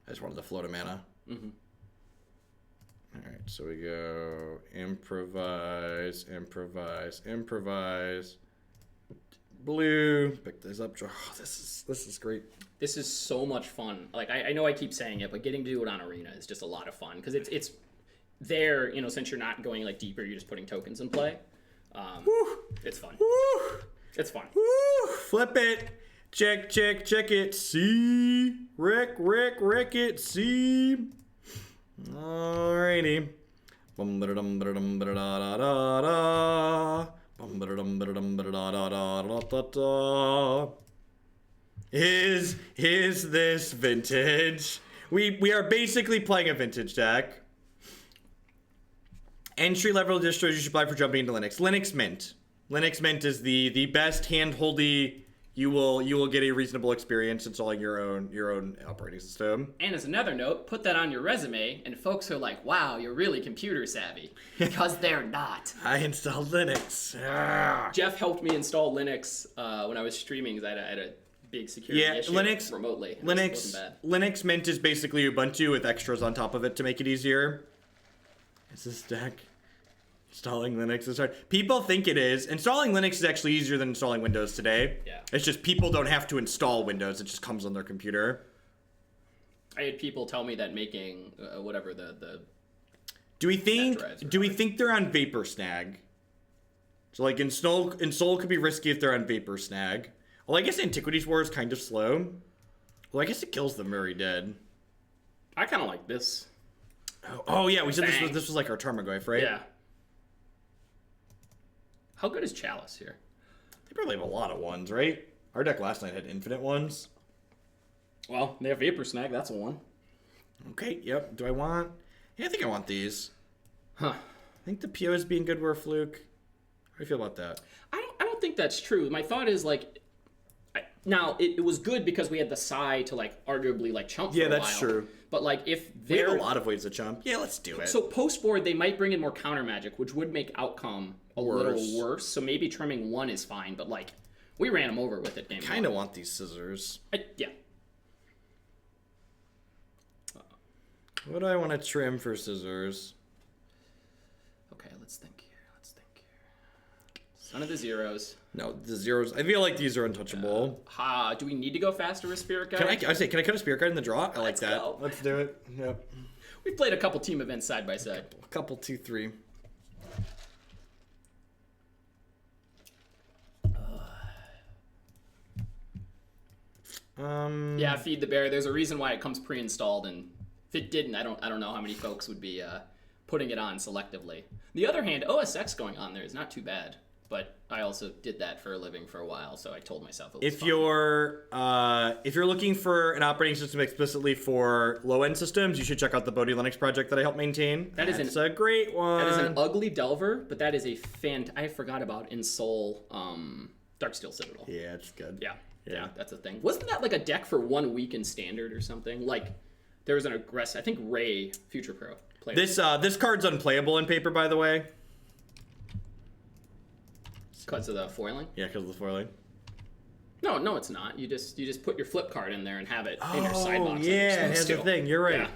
I just wanted to float a mana. Mm-hmm. Alright, so we go improvise, improvise, improvise. Blue. Pick this up. Draw. Oh, this is great. This is so much fun. Like I know I keep saying it, but getting to do it on Arena is just a lot of fun because it's there. You know, since you're not going like deeper, you're just putting tokens in play. It's fun. Woo! It's fun. Woo! Flip it. Check, check, check it. See. Rick it. See. Alrighty. Is this vintage? We are basically playing a vintage deck. Entry level distros you should buy for jumping into Linux. Linux Mint. Linux Mint is the best handholdy. You will get a reasonable experience installing your own operating system. And as another note, put that on your resume, and folks are like, "Wow, you're really computer savvy," because they're not. I installed Linux. Ah. Jeff helped me install Linux when I was streaming because I had a big security issue Linux remotely. Linux Mint is basically Ubuntu with extras on top of it to make it easier. Is this deck? Installing Linux is hard. People think it is. Installing Linux is actually easier than installing Windows today. Yeah. It's just people don't have to install Windows. It just comes on their computer. I had people tell me that making whatever the Do we think they're on Vapor Snag? So like Ensoul could be risky if they're on Vapor Snag. Well, I guess Antiquities War is kind of slow. Well, I guess it kills them very dead. I kind of like this. Oh yeah, we said this was like our Tarmogoyf, right? Yeah. How good is Chalice here? They probably have a lot of ones, right? Our deck last night had infinite ones. Well, they have Vapor Snag. That's a one. Okay, yep. Do I want... Yeah, I think I want these. Huh. I think the POs being good were a fluke. How do you feel about that? I don't think that's true. My thought is like... Now, it was good because we had the Psy to like arguably like chump for a while. Yeah, that's true. But like if We they're... have a lot of ways to chump. Yeah, let's do it. So post-board, they might bring in more counter magic, which would make outcome a little worse. So maybe trimming one is fine, but like we ran them over with it. Game kind of want these scissors. Yeah. What do I want to trim for scissors? Okay, let's think here. Son of the Zeros. No, the zeros. I feel like these are untouchable. Do we need to go faster with Spirit Guide? Can I cut a spirit card in the draw? I like that. go. Let's do it. Yep. We've played a couple team events side by side. A couple, 2, 3. Yeah, Feed the Bear. There's a reason why it comes pre-installed, and if it didn't, I don't know how many folks would be putting it on selectively. On the other hand, OSX going on there is not too bad, but I also did that for a living for a while, so I told myself it was fun. If you're looking for an operating system explicitly for low-end systems, you should check out the Bodhi Linux project that I help maintain. That's a great one. That is an ugly Delver, but that is a I forgot about Ensoul Darksteel Citadel. Yeah, it's good. Yeah, that's a thing. Wasn't that like a deck for 1 week in Standard or something? Like, there was an aggressive... I think Ray, Future Pro, played This card's unplayable in paper, by the way. because of the foiling. Yeah, because of the foiling. No, it's not. You just put your flip card in there and have it in your sidebox. Oh, yeah, that's the thing. You're right. Yeah.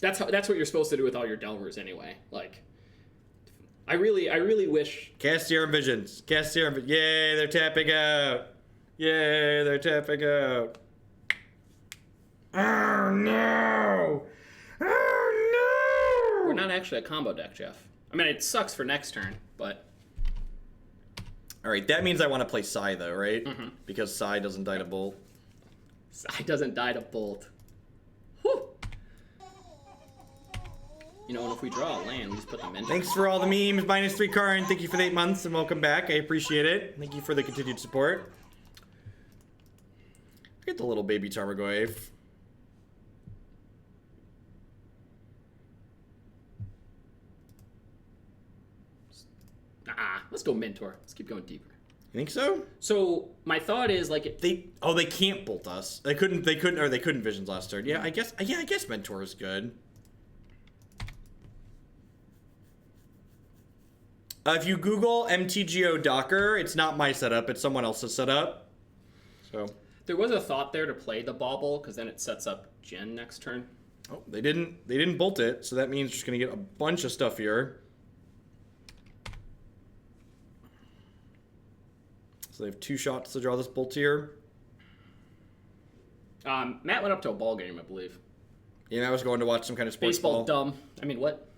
That's what you're supposed to do with all your Delvers anyway. Like, I really wish... Cast Serum Visions. Yay, they're tapping out. Yay, they're tapping out. Oh, no. Oh, no. We're not actually a combo deck, Jeff. I mean, it sucks for next turn, but... All right, that means I want to play Psy, though, right? Mm-hmm. Because Psy doesn't die to Bolt. Psy doesn't die to Bolt. Whew. You know, and if we draw a land, we just put them in. Thanks for all the memes, -3 Karn. Thank you for the 8 months, and welcome back. I appreciate it. Thank you for the continued support. Look at the little baby Tarmogoyf. Let's go Mentor. Let's keep going deeper. You think so? So my thought is like they can't bolt us. They couldn't Visions last turn. Yeah, I guess Mentor is good. If you Google MTGO Docker, it's not my setup. It's someone else's setup. So there was a thought there to play the Bauble because then it sets up Jen next turn. Oh, they didn't bolt it, so that means you're just gonna get a bunch of stuff here. So they have 2 shots to draw this bolt here. Matt went up to a ball game, I believe. Yeah, I was going to watch some kind of sports Baseball, ball. dumb. I mean, what?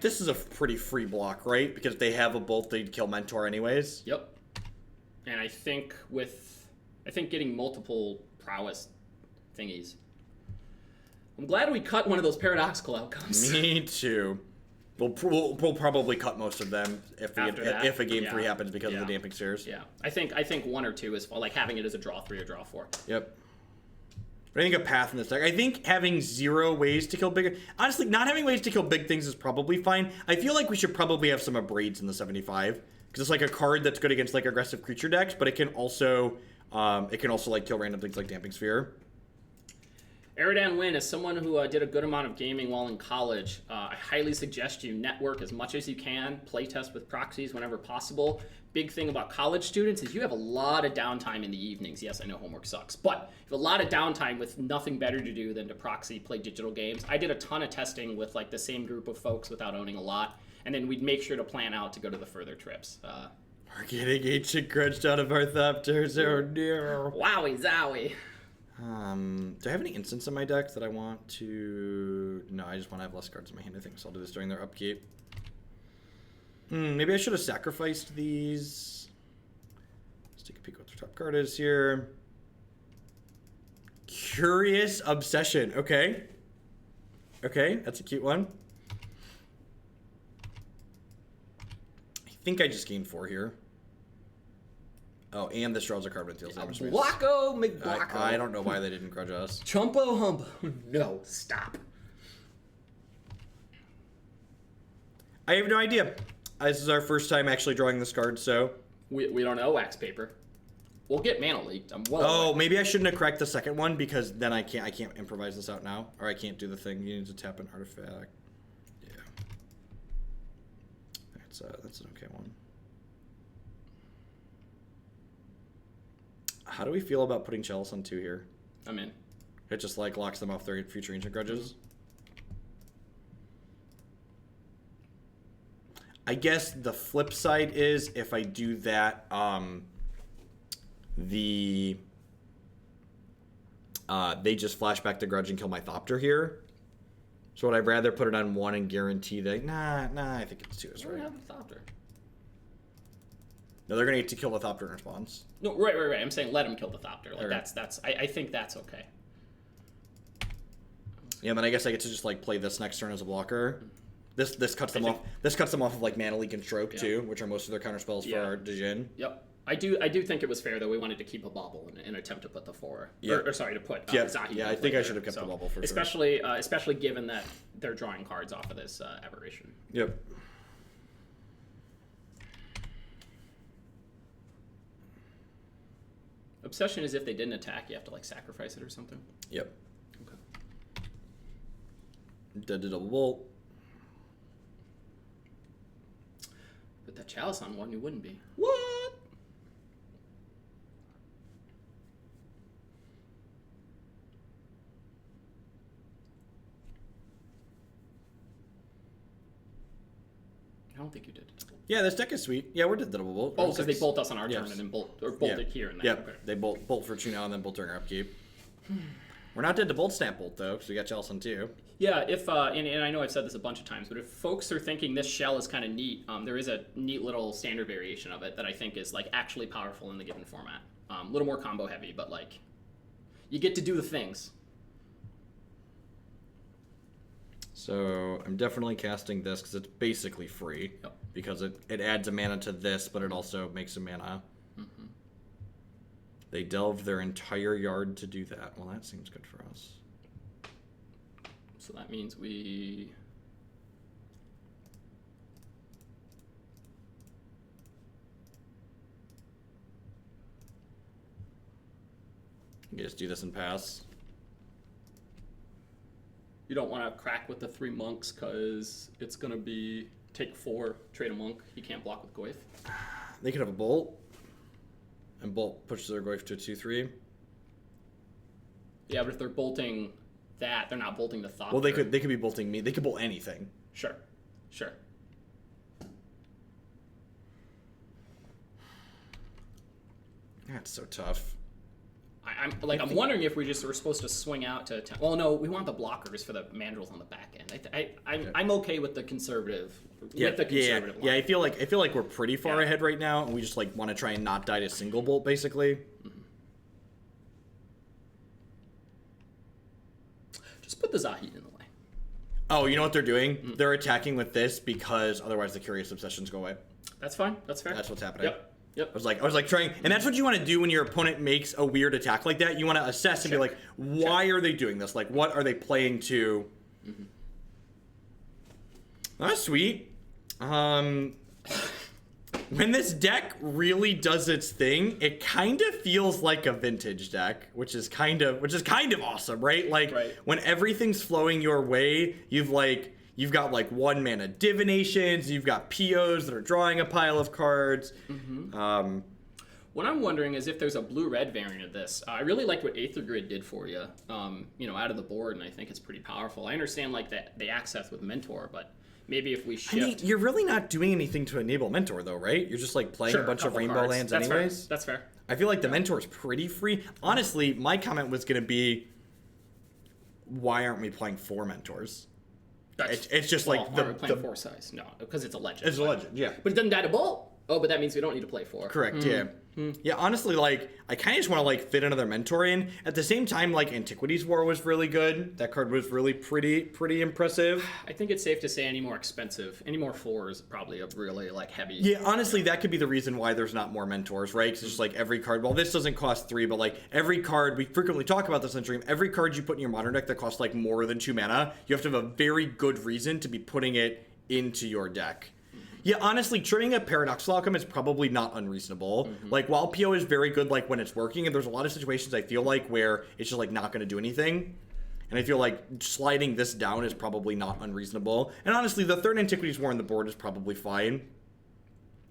This is a pretty free block, right? Because if they have a bolt, they'd kill Mentor anyways. Yep. And I think getting multiple prowess thingies. I'm glad we cut one of those paradoxical outcomes. Me too. We'll probably cut most of them if a game 3 happens because of the damping stairs. Yeah, I think 1 or 2 is like having it as a draw 3 or draw 4. Yep. But I think a path in this deck. I think having 0 ways to kill big. Honestly, not having ways to kill big things is probably fine. I feel like we should probably have some Abrades in the 75 because it's like a card that's good against like aggressive creature decks, but it can also like kill random things like Damping Sphere. Eridan Wynn, as someone who did a good amount of gaming while in college, I highly suggest you network as much as you can, playtest with proxies whenever possible. Big thing about college students is you have a lot of downtime in the evenings. Yes, I know homework sucks, but you have a lot of downtime with nothing better to do than to proxy play digital games. I did a ton of testing with like the same group of folks without owning a lot, and then we'd make sure to plan out to go to the further trips. We're getting ancient grudged out of our Thopters. Oh dear. Wowie zowie. Do I have any instants in my deck that I want to... No, I just want to have less cards in my hand, I think, so I'll do this during their upkeep. Maybe I should have sacrificed these. Let's take a peek what their top card is here. Curious Obsession. Okay. Okay, that's a cute one. I think I just gained 4 here. Oh, and this draws a card with deals damage. Blocko McBlocko. I don't know why they didn't grudge us. Chumpo Humbo. No, stop. I have no idea. This is our first time actually drawing this card, so... We don't know wax paper. We'll get mana leaked. I'm well Oh, aware. maybe I shouldn't have cracked the second one because then I can't improvise this out now. Or I can't do the thing. You need to tap an artifact. Yeah. That's an okay one. How do we feel about putting Chalice on 2 here? I'm in. It just like locks them off their future ancient grudges. I guess the flip side is if I do that, they just flash back the grudge and kill my Thopter here. So would I rather put it on 1 and guarantee that? Nah, I think it's 2 is We're right. gonna have a Thopter. No, they're gonna get to kill the Thopter in response. No, right. I'm saying let him kill the Thopter. Like Okay. I think that's okay. Yeah, then I guess I get to just like play this next turn as a blocker. This cuts them off. This cuts them off of like Mana Leak and Stroke too, which are most of their counter spells for our Djinn. Yep. I do think it was fair that we wanted to keep a Bauble in an attempt to put the 4. Yeah. Or sorry, to put Zahi. Yeah, I think I should have kept the Bauble for sure. Especially given that they're drawing cards off of this aberration. Yep. Obsession is if they didn't attack, you have to like sacrifice it or something. Yep. Okay. Dead to double bolt. Put that Chalice on 1, you wouldn't be. What? I don't think you did. Yeah, this deck is sweet. Yeah, we're did the double bolt. Oh, because they bolt us on our turn Yes. and then bolt it here and there. Yep. Okay. They bolt for 2 now and then bolt during our upkeep. We're not dead to bolt snap bolt though, because we got Chalice on 2. Yeah, if and I know I've said this a bunch of times, but if folks are thinking this shell is kind of neat, there is a neat little standard variation of it that I think is like actually powerful in the given format. A little more combo heavy, but like you get to do the things. So I'm definitely casting this because it's basically free. Yep. Because it adds a mana to this, but it also makes a mana. Mm-hmm. They delved their entire yard to do that. Well, that seems good for us. So that means we... You just do this and pass. You don't want to crack with the 3 monks because it's going to be take 4, trade a monk. He can't block with Goyf. They could have a bolt. And bolt pushes their Goyf to a 2/3. Yeah, but if they're bolting that. They're not bolting the Thopter. Well, they could be bolting me. They could bolt anything. Sure. That's so tough. I'm wondering if we're supposed to swing out to. Well, no, we want the blockers for the mandrels on the back end. I'm okay with the conservative. Yeah, line. yeah. I feel like we're pretty far ahead right now, and we just like want to try and not die to single bolt, basically. Just put the Zahid in the way. Oh, you know what they're doing? They're attacking with this because otherwise the Curious Obsessions go away. That's fine. That's fair. That's what's happening. Yep. I was like trying, and that's what you want to do when your opponent makes a weird attack like that. You want to assess and be like, why are they doing this? Like, what are they playing to? That's sweet. When this deck really does its thing, it kind of feels like a vintage deck, which is kind of awesome, right? Like when everything's flowing your way, you've got like 1 mana divinations, you've got POs that are drawing a pile of cards. What I'm wondering is if there's a blue-red variant of this. I really liked what Aether Grid did for you, out of the board, and I think it's pretty powerful. I understand like that the access with Mentor, but maybe if we shift... I mean, you're really not doing anything to enable Mentor, though, right? You're just like playing a bunch of rainbow cards. lands That's anyways. Fair. That's fair. I feel like the Mentor is pretty free. Honestly, my comment was going to be, why aren't we playing 4 Mentors? It's just like we're playing 4 size. No, because it's a legend. It's a legend, yeah. But it doesn't die to bolt. Oh, but that means we don't need to play 4. Correct, yeah. Yeah, honestly, like, I kind of just want to, like, fit another Mentor in. At the same time, like, Antiquities War was really good. That card was really pretty impressive. I think it's safe to say any more 4 is probably a really, like, heavy... Yeah, honestly, that could be the reason why there's not more Mentors, right? Because it's just, like, every card... Well, this doesn't cost 3, but, like, every card... We frequently talk about this on stream. Every card you put in your Modern deck that costs, like, more than 2 mana, you have to have a very good reason to be putting it into your deck. Yeah, honestly, trimming a Paradoxical Outcome is probably not unreasonable. Like, while PO is very good, like, when it's working, and there's a lot of situations I feel like where it's just, like, not going to do anything. And I feel like sliding this down is probably not unreasonable. And honestly, the 3rd Antiquities War on the board is probably fine.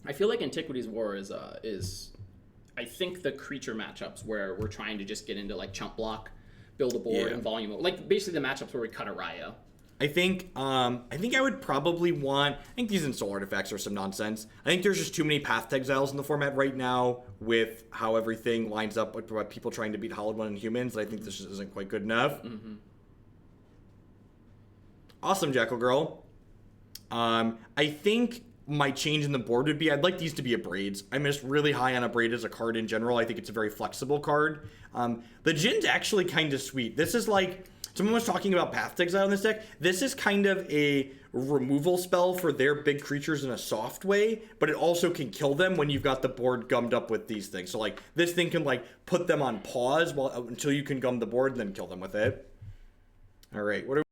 I feel like Antiquities War is I think the creature matchups where we're trying to just get into, like, chump block, build a board, and volume. Like, basically the matchups where we cut Erayo. I think I would probably want... I think these Ensoul Artifacts are some nonsense. I think there's just too many Path to Exiles in the format right now with how everything lines up with people trying to beat Hollowed One and humans. I think this just isn't quite good enough. Awesome, Jackal Girl. I think my change in the board would be I'd like these to be Abrades. I'm just really high on Abrade as a card in general. I think it's a very flexible card. The Djinn's actually kind of sweet. This is like... Someone was talking about Path to Exile in this deck. This is kind of a removal spell for their big creatures in a soft way, but it also can kill them when you've got the board gummed up with these things. So, like, this thing can, like, put them on pause until you can gum the board and then kill them with it. All right, what are